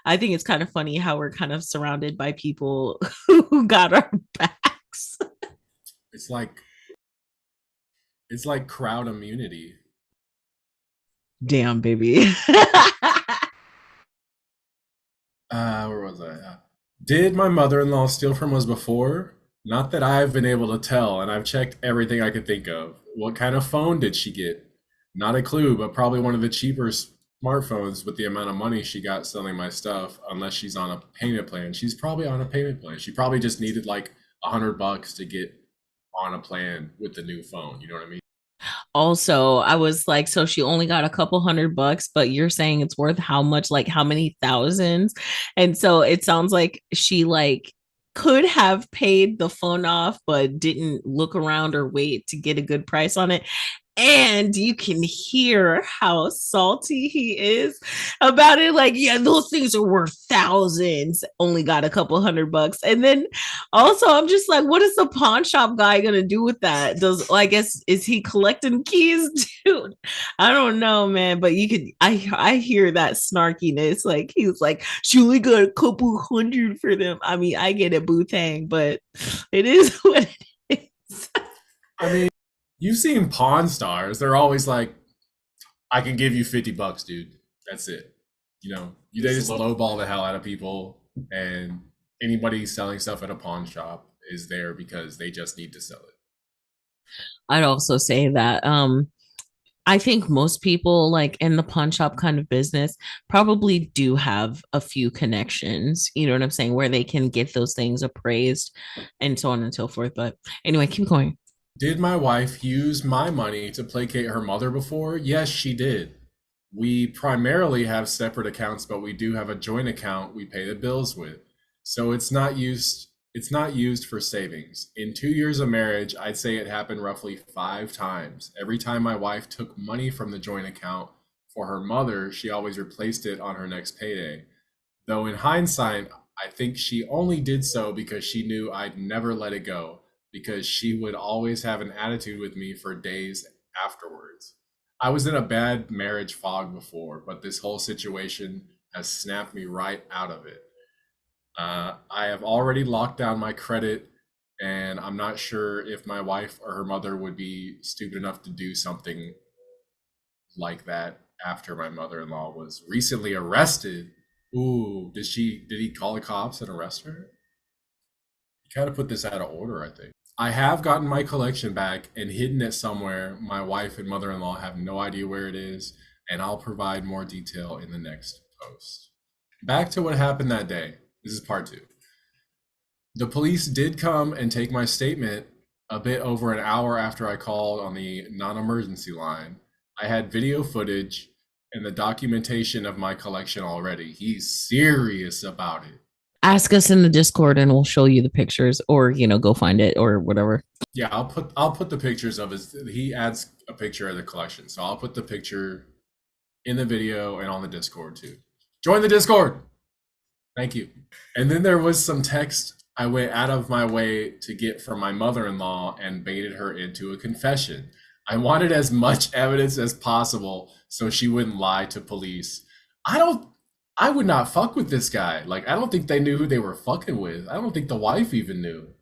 I think it's kind of funny how we're kind of surrounded by people who got our backs. It's like crowd immunity. Damn, baby. Where was I? Did my mother-in-law steal from us before? Not that I've been able to tell, and I've checked everything I could think of. What kind of phone did she get? Not a clue, but probably one of the cheaper smartphones with the amount of money she got selling my stuff, unless she's on a payment plan. She's probably on a payment plan. She probably just needed like $100 to get on a plan with the new phone. You know what I mean? Also, I was like, so she only got a couple $100, but you're saying it's worth how much, like how many thousands? And so it sounds like she like could have paid the phone off, but didn't look around or wait to get a good price on it. And you can hear how salty he is about it. Like, yeah, those things are worth thousands. Only got a couple $100. And then also, I'm just like, what is the pawn shop guy gonna do with that? I guess, is he collecting keys, dude? I don't know, man. But you could, I hear that snarkiness. Like he was like, she only got a couple hundred for them. I mean, I get it, Boo-Tang, but it is what it is. I mean, you've seen Pawn Stars. They're always like, I can give you $50, dude. That's it. You know, they just lowball the hell out of people, and anybody selling stuff at a pawn shop is there because they just need to sell it. I'd also say that I think most people like in the pawn shop kind of business probably do have a few connections, you know what I'm saying, where they can get those things appraised and so on and so forth. But anyway, keep going. Did my wife use my money to placate her mother before? Yes, she did. We primarily have separate accounts, but we do have a joint account we pay the bills with. So it's not used for savings. In 2 years of marriage, I'd say it happened roughly 5 times. Every time my wife took money from the joint account for her mother, she always replaced it on her next payday. Though in hindsight, I think she only did so because she knew I'd never let it go, because she would always have an attitude with me for days afterwards. I was in a bad marriage fog before, but this whole situation has snapped me right out of it. I have already locked down my credit, and I'm not sure if my wife or her mother would be stupid enough to do something like that after my mother-in-law was recently arrested. Ooh, did he call the cops and arrest her? You kind of put this out of order, I think. I have gotten my collection back and hidden it somewhere. My wife and mother-in-law have no idea where it is, and I'll provide more detail in the next post. Back to what happened that day. This is part 2. The police did come and take my statement a bit over an hour after I called on the non-emergency line. I had video footage and the documentation of my collection already. He's serious about it. Ask us in the Discord and we'll show you the pictures, or go find it or whatever. Yeah, I'll put the pictures of his. He adds a picture of the collection, so I'll put the picture in the video and on the Discord too. Join the Discord. Thank you. And then there was some text I went out of my way to get from my mother-in-law and baited her into a confession. I wanted as much evidence as possible so she wouldn't lie to police. I would not fuck with this guy. Like, I don't think they knew who they were fucking with. I don't think the wife even knew.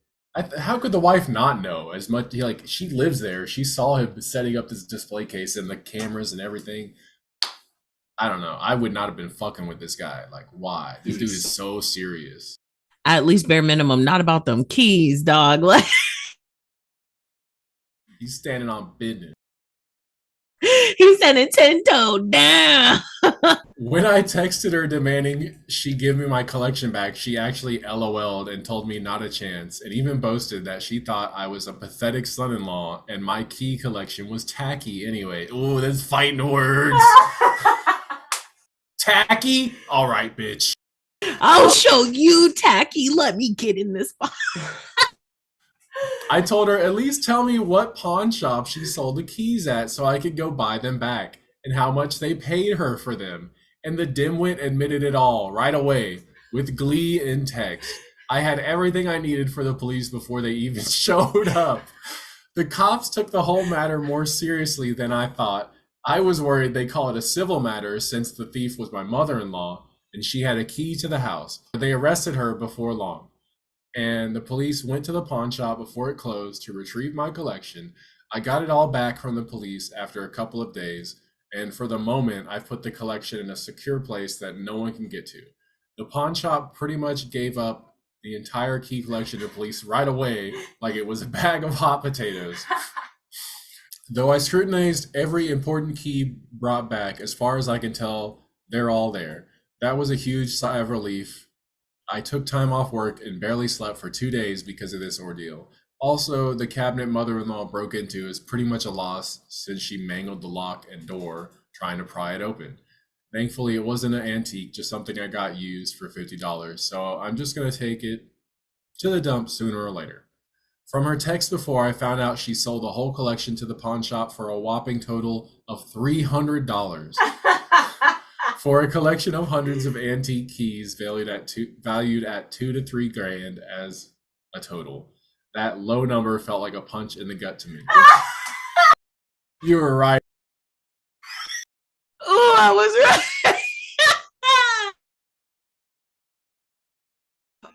How could the wife not know? As much, like, she lives there. She saw him setting up this display case and the cameras and everything. I don't know. I would not have been fucking with this guy. Like, why? This dude is so serious. At least bare minimum, not about them keys, dog. Like, he's standing on business. He's standing 10-toe down. When I texted her demanding she give me my collection back, she actually LOL'd and told me not a chance, and even boasted that she thought I was a pathetic son-in-law and my key collection was tacky anyway. Ooh, that's fighting words. Tacky? All right, bitch. I'll show you tacky. Let me get in this box. I told her, at least tell me what pawn shop she sold the keys at so I could go buy them back, and how much they paid her for them. And the dimwit admitted it all right away with glee in text. I had everything I needed for the police before they even showed up. The cops took the whole matter more seriously than I thought. I was worried they call it a civil matter since the thief was my mother-in-law and she had a key to the house. They arrested her before long, and the police went to the pawn shop before it closed to retrieve my collection. I got it all back from the police after a couple of days, and for the moment, I've put the collection in a secure place that no one can get to. The pawn shop pretty much gave up the entire key collection to police right away, like it was a bag of hot potatoes. Though I scrutinized every important key brought back, as far as I can tell, they're all there. That was a huge sigh of relief. I took time off work and barely slept for 2 days because of this ordeal. Also, the cabinet mother-in-law broke into is pretty much a loss since she mangled the lock and door trying to pry it open. Thankfully, it wasn't an antique, just something I got used for $50, so I'm just going to take it to the dump sooner or later. From her text before, I found out she sold the whole collection to the pawn shop for a whopping total of $300 for a collection of hundreds of antique keys valued at 2 to 3 grand as a total. That low number felt like a punch in the gut to me. You were right. Oh, I was right.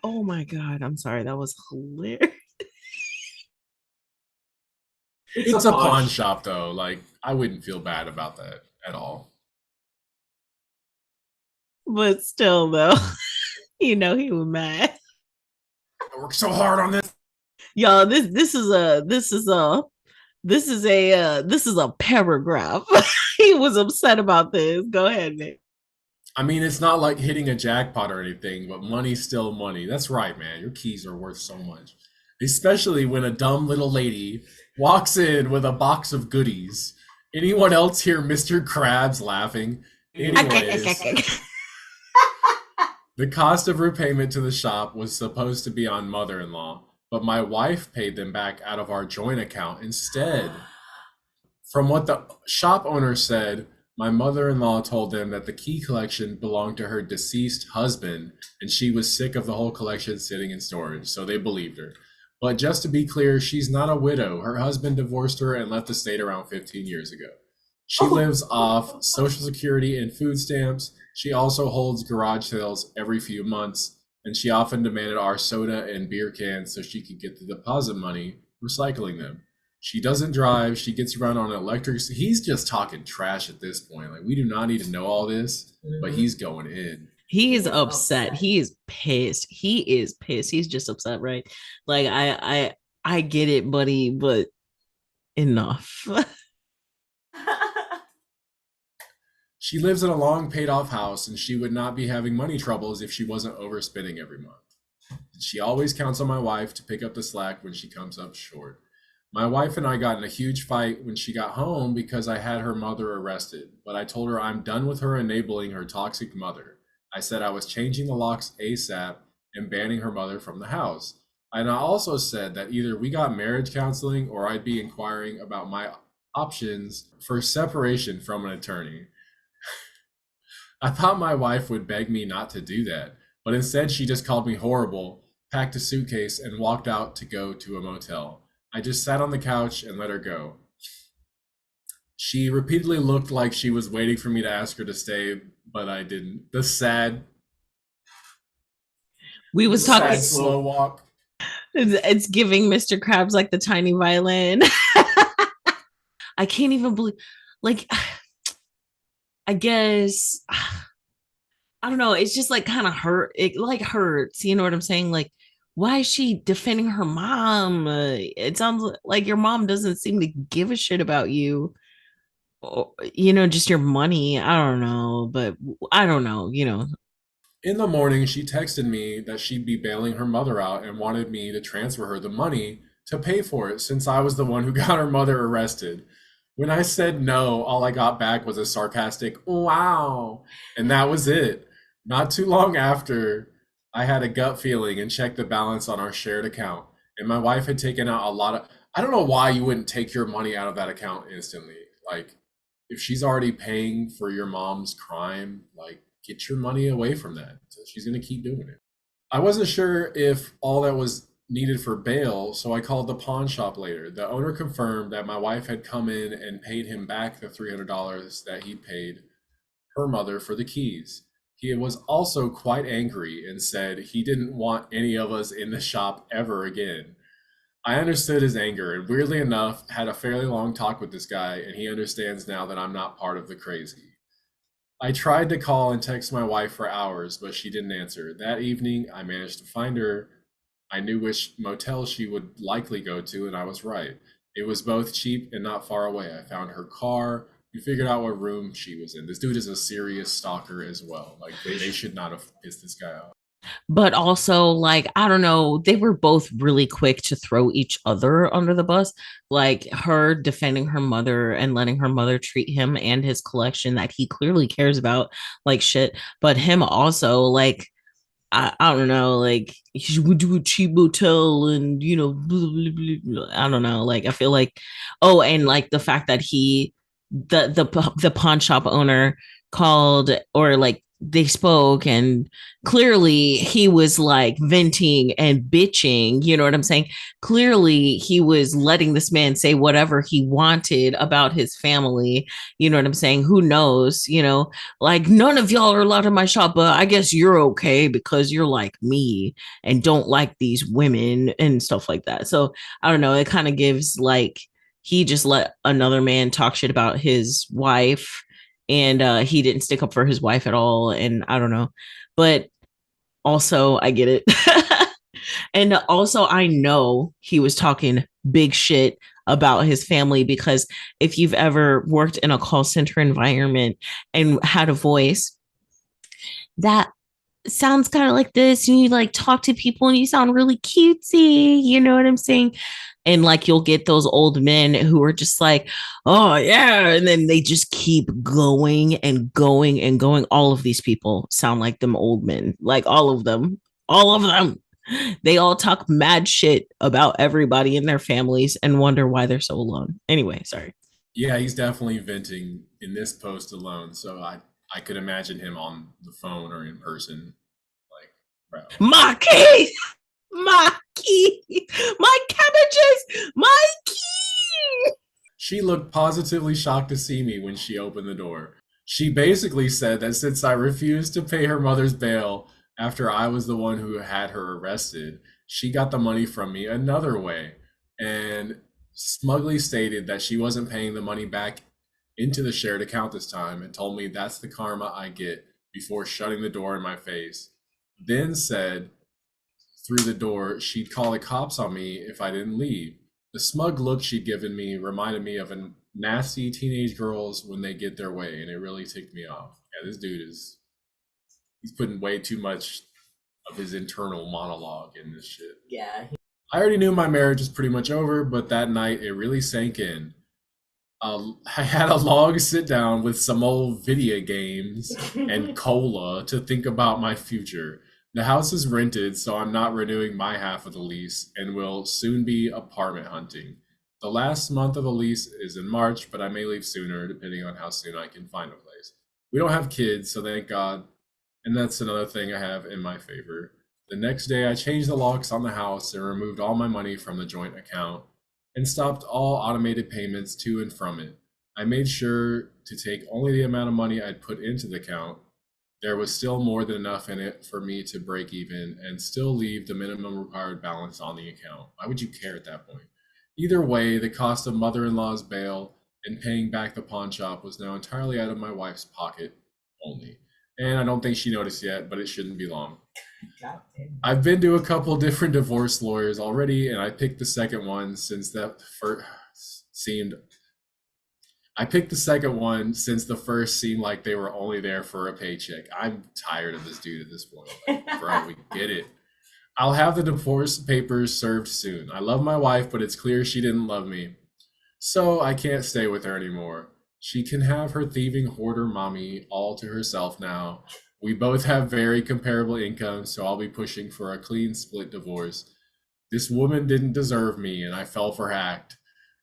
Oh my God. I'm sorry. That was hilarious. It's a pawn shop, though. Like, I wouldn't feel bad about that at all. But still, though, he was mad. I worked so hard on this. Y'all, this is a paragraph. He was upset about this. Go ahead, Nick. I mean, it's not like hitting a jackpot or anything, but money's still money. That's right, man. Your keys are worth so much. Especially when a dumb little lady walks in with a box of goodies. Anyone else hear Mr. Krabs laughing? Anyways, the cost of repayment to the shop was supposed to be on mother-in-law, but my wife paid them back out of our joint account instead. From what the shop owner said, my mother-in-law told them that the key collection belonged to her deceased husband, and she was sick of the whole collection sitting in storage, so they believed her. But just to be clear, she's not a widow. Her husband divorced her and left the state around 15 years ago. She lives off Social Security and food stamps. She also holds garage sales every few months, and she often demanded our soda and beer cans so she could get the deposit money, recycling them. She doesn't drive. She gets around on an electric. He's just talking trash at this point. Like, we do not need to know all this, but he's going in. He is upset. He is pissed. He is pissed. He's just upset, right? Like, I get it, buddy, but enough. She lives in a long paid off house, and she would not be having money troubles if she wasn't overspending every month. She always counts on my wife to pick up the slack when she comes up short. My wife and I got in a huge fight when she got home because I had her mother arrested, but I told her I'm done with her enabling her toxic mother. I said I was changing the locks ASAP and banning her mother from the house. And I also said that either we got marriage counseling or I'd be inquiring about my options for separation from an attorney. I thought my wife would beg me not to do that, but instead she just called me horrible, packed a suitcase, and walked out to go to a motel. I just sat on the couch and let her go. She repeatedly looked like she was waiting for me to ask her to stay, but I didn't. We was talking sad slow walk. It's giving Mr. Krabs like the tiny violin. I can't even believe, like, I guess, I don't know. It's just like kind of hurt. It like hurts. You know what I'm saying? Like, why is she defending her mom? It sounds like your mom doesn't seem to give a shit about you. Or, just your money. I don't know, but I don't know, In the morning, she texted me that she'd be bailing her mother out and wanted me to transfer her the money to pay for it since I was the one who got her mother arrested. When I said no, all I got back was a sarcastic, wow. And that was it. Not too long after, I had a gut feeling and checked the balance on our shared account. And my wife had taken out a lot of, I don't know why you wouldn't take your money out of that account instantly. Like, if she's already paying for your mom's crime, like, get your money away from that. So she's going to keep doing it. I wasn't sure if all that was needed for bail, so I called the pawn shop later. The owner confirmed that my wife had come in and paid him back the $300 that he paid her mother for the keys. He was also quite angry and said he didn't want any of us in the shop ever again. I understood his anger and weirdly enough had a fairly long talk with this guy, and he understands now that I'm not part of the crazy. I tried to call and text my wife for hours, but she didn't answer. That evening, I managed to find her. I knew which motel she would likely go to, and I was right. It was both cheap and not far away. I found her car. We figured out what room she was in. This dude is a serious stalker as well. Like, they should not have pissed this guy off. But also, like, I don't know, they were both really quick to throw each other under the bus. Like, her defending her mother and letting her mother treat him and his collection that he clearly cares about like shit. But him also, like, I don't know, like he would do a cheap motel and blah, blah, blah, blah. I don't know. Like I feel like, oh, and like the fact that the pawn shop owner called, or like they spoke, and clearly he was like venting and bitching, you know what I'm saying? Clearly he was letting this man say whatever he wanted about his family, you know what I'm saying? Who knows, like none of y'all are allowed in my shop, but I guess you're okay because you're like me and don't like these women and stuff like that. So I don't know, it kind of gives like he just let another man talk shit about his wife, and he didn't stick up for his wife at all, and I don't know, but also I get it. And also I know he was talking big shit about his family, because if you've ever worked in a call center environment and had a voice that sounds kind of like this, and you like talk to people and you sound really cutesy, you know what I'm saying? And like you'll get those old men who are just like, oh yeah, and then they just keep going and going and going. All of these people sound like them old men, like all of them. They all talk mad shit about everybody in their families and wonder why they're so alone. Anyway, sorry. Yeah, he's definitely venting in this post alone. So I could imagine him on the phone or in person. Like, bro. My key, my key, my cabbages, my key. She looked positively shocked to see me when she opened the door. She basically said that since I refused to pay her mother's bail after I was the one who had her arrested, she got the money from me another way, and smugly stated that she wasn't paying the money back into the shared account this time, and told me that's the karma I get, before shutting the door in my face. Then said through the door she'd call the cops on me if I didn't leave. The smug look she'd given me reminded me of a nasty teenage girls when they get their way, and it really ticked me off. Yeah, this dude he's putting way too much of his internal monologue in this shit. Yeah. I already knew my marriage was pretty much over, but that night it really sank in. I had a long sit down with some old video games and cola to think about my future. The house is rented, so I'm not renewing my half of the lease and will soon be apartment hunting. The last month of the lease is in March, but I may leave sooner depending on how soon I can find a place. We don't have kids, so thank God. And that's another thing I have in my favor. The next day, I changed the locks on the house and removed all my money from the joint account and stopped all automated payments to and from it. I made sure to take only the amount of money I'd put into the account. There was still more than enough in it for me to break even and still leave the minimum required balance on the account. Why would you care at that point? Either way, the cost of mother-in-law's bail and paying back the pawn shop was now entirely out of my wife's pocket only. And I don't think she noticed yet, but it shouldn't be long. I've been to a couple different divorce lawyers already, and I picked the second one since the first seemed like they were only there for a paycheck. I'm tired of this dude at this point. Like, bro, we get it. I'll have the divorce papers served soon. I love my wife, but it's clear she didn't love me. So I can't stay with her anymore. She can have her thieving hoarder mommy all to herself now. We both have very comparable incomes, so I'll be pushing for a clean split divorce. This woman didn't deserve me, and I fell for her act.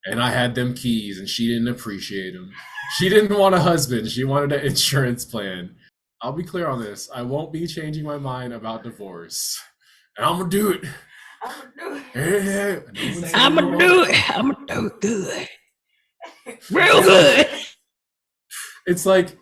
And I had them keys, and she didn't appreciate them. She didn't want a husband. She wanted an insurance plan. I'll be clear on this. I won't be changing my mind about divorce. And I'm going to do it. I'm going to do it. I'm going to do it good. Real good. It's like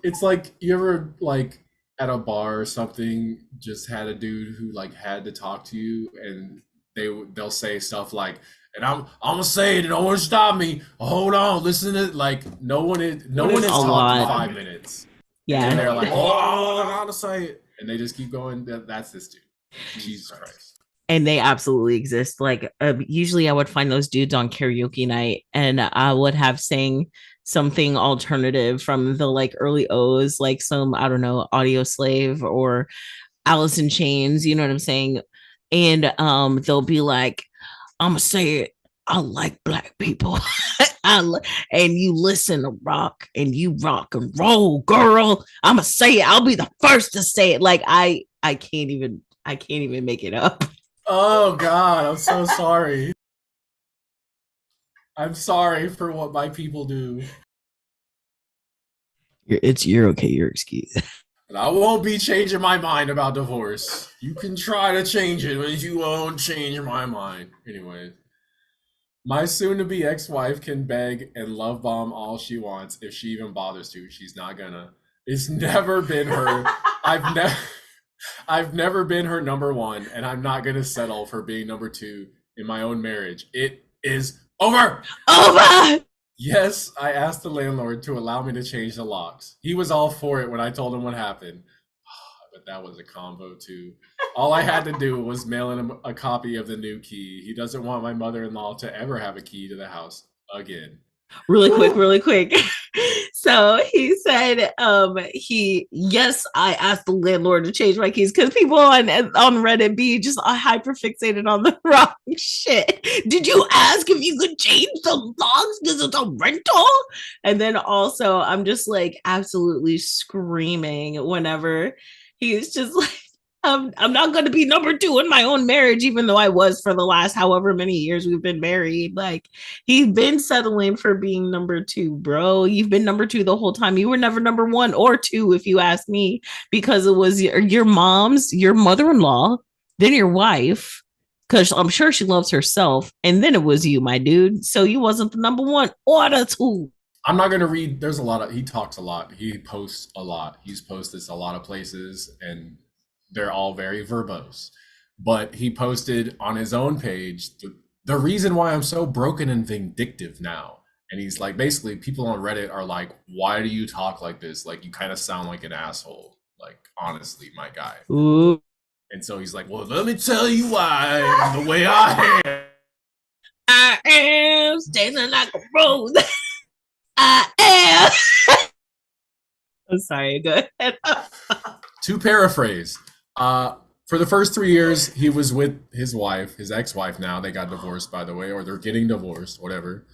you ever like at a bar or something just had a dude who like had to talk to you, and they'll say stuff like, and I'm gonna say it, and don't want to stop me. Hold on, listen to it. Like no one is talking 5 minutes. Yeah, and they're like, oh, I gotta say it, and they just keep going. That's this dude. Jesus Christ. And they absolutely exist. Like usually I would find those dudes on karaoke night, and I would have sang something alternative from the like early O's, like some, I don't know, Audio Slave or Alice in Chains, you know what I'm saying? And they'll be like, I'm gonna say it, I like black people. And you listen to rock and you rock and roll, girl. I'm gonna say it, I'll be the first to say it. Like I can't even I can't even make it up. Oh God, I'm so sorry. I'm sorry for what my people do. You're okay. You're excused. And I won't be changing my mind about divorce. You can try to change it, but you won't change my mind. Anyway, my soon-to-be ex-wife can beg and love bomb all she wants if she even bothers to. She's not gonna. It's never been her. I've never. I've never been her number one, and I'm not gonna settle for being number two in my own marriage. It is over. Over. Yes, I asked the landlord to allow me to change the locks. He was all for it when I told him what happened. But that was a combo too. All I had to do was mail him a copy of the new key. He doesn't want my mother-in-law to ever have a key to the house again. Really quick. So he said, yes, I asked the landlord to change my keys because people on Reddit be just hyper fixated on the wrong shit. Did you ask if you could change the locks because it's a rental? And then also, I'm just like absolutely screaming whenever he's just like, I'm not going to be number two in my own marriage, even though I was for the last however many years we've been married. Like, he's been settling for being number two, bro. You've been number two the whole time. You were never number one or two, if you ask me, because it was your mom's, your mother-in-law, then your wife, because I'm sure she loves herself, and then it was you, my dude. So you wasn't the number one or the two. I'm not gonna read. There's a lot of. He talks a lot. He posts a lot. He's posted a lot of places, and they're all very verbose. But he posted on his own page the reason why I'm so broken and vindictive now. And he's like, basically, people on Reddit are like, why do you talk like this? Like, you kind of sound like an asshole. Like, honestly, my guy. Ooh. And so he's like, well, let me tell you why I'm the way I am. I am standing like a rose. I am. I'm sorry, go ahead. To paraphrase, for the first 3 years, he was with his wife, his ex-wife now. They got divorced, by the way, or they're getting divorced, whatever.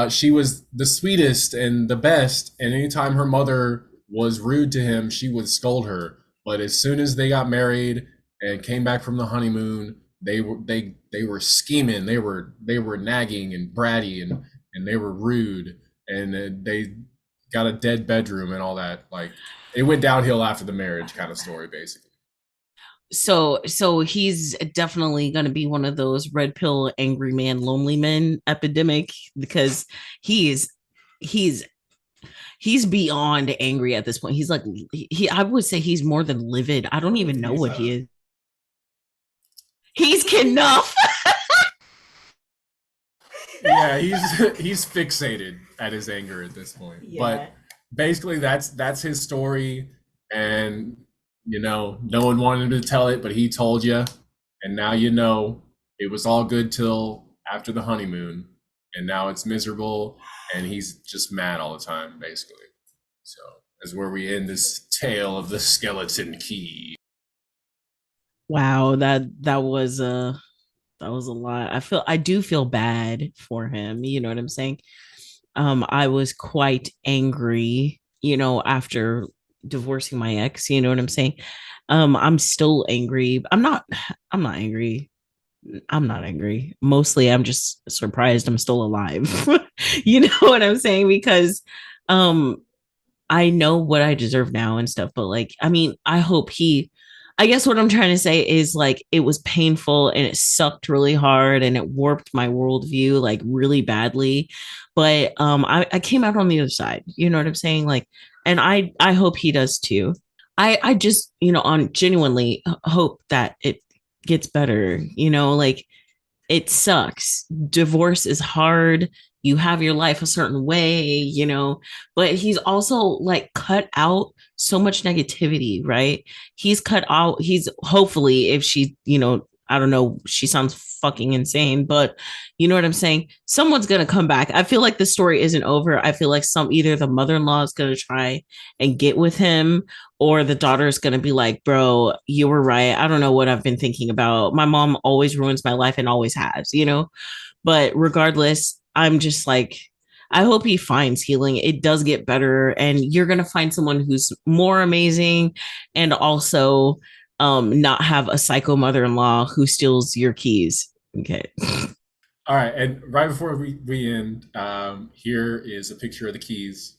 She was the sweetest and the best, and anytime her mother was rude to him, she would scold her. But as soon as they got married and came back from the honeymoon, they were scheming, they were nagging and bratty, and they were rude, and they got a dead bedroom and all that. Like, it went downhill after the marriage, kind of story, basically. So he's definitely going to be one of those red pill angry man lonely men epidemic, because he's beyond angry at this point. He's like, I would say he's more than livid. I don't even know what he is. He's enough. Yeah, he's fixated at his anger at this point. Yeah. But basically that's his story, and no one wanted him to tell it, but he told you, and now it was all good till after the honeymoon, and now it's miserable, and he's just mad all the time, basically. So that's where we end this tale of the skeleton key. Wow, that was a lot. I do feel bad for him. You know what I'm saying? I was quite angry, after divorcing my ex. You know what I'm saying? I'm still angry. I'm not angry. I'm not angry. Mostly I'm just surprised I'm still alive. You know what I'm saying? Because I know what I deserve now and stuff, but like, I mean, I guess what I'm trying to say is, like, it was painful and it sucked really hard and it warped my worldview like really badly. But I came out on the other side. You know what I'm saying? Like, and I hope he does too. I just, on genuinely hope that it gets better. Like, it sucks. Divorce is hard. You have your life a certain way, but he's also like cut out so much negativity, right? He's hopefully, if she, I don't know, she sounds fucking insane, but you know what I'm saying? Someone's going to come back. I feel like the story isn't over. I feel like either the mother-in-law is going to try and get with him, or the daughter is going to be like, bro, you were right. I don't know what I've been thinking about. My mom always ruins my life and always has, but regardless, I'm just like, I hope he finds healing. It does get better, and you're going to find someone who's more amazing and also not have a psycho mother-in-law who steals your keys. Okay. All right, and right before we end, here is a picture of the keys.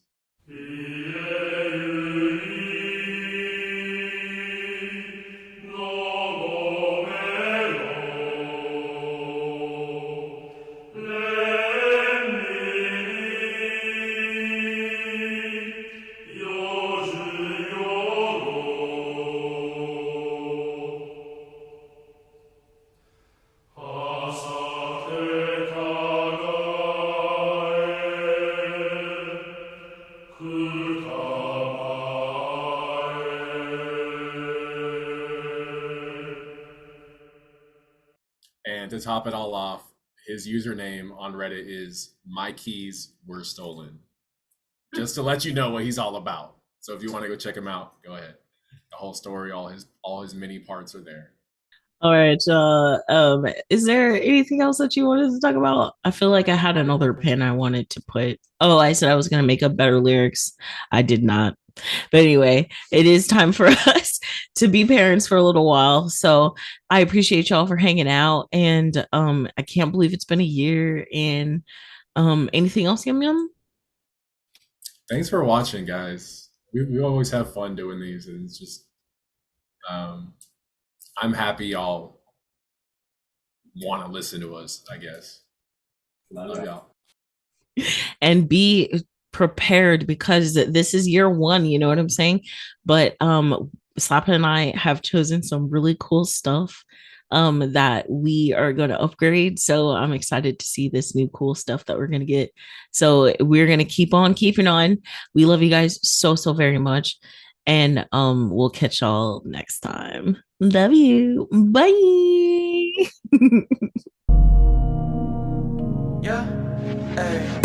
And to top it all off, his username on Reddit is "My keys were stolen." Just to let you know what he's all about. So if you want to go check him out, go ahead. The whole story, all his mini parts are there. All right. Is there anything else that you wanted to talk about? I feel like I had another pen I wanted to put. Oh, I said I was gonna make up better lyrics. I did not. But anyway, it is time for us to be parents for a little while. So I appreciate y'all for hanging out. And I can't believe it's been a year. And anything else, Yum Yum? Thanks for watching, guys. We always have fun doing these, and it's just I'm happy y'all want to listen to us, I guess. Love y'all. And be prepared because this is year one, you know what I'm saying? But Slappa and I have chosen some really cool stuff that we are going to upgrade. So I'm excited to see this new cool stuff that we're going to get. So we're going to keep on keeping on. We love you guys so very much. And we'll catch y'all next time. Love you. Bye. Yeah. Hey.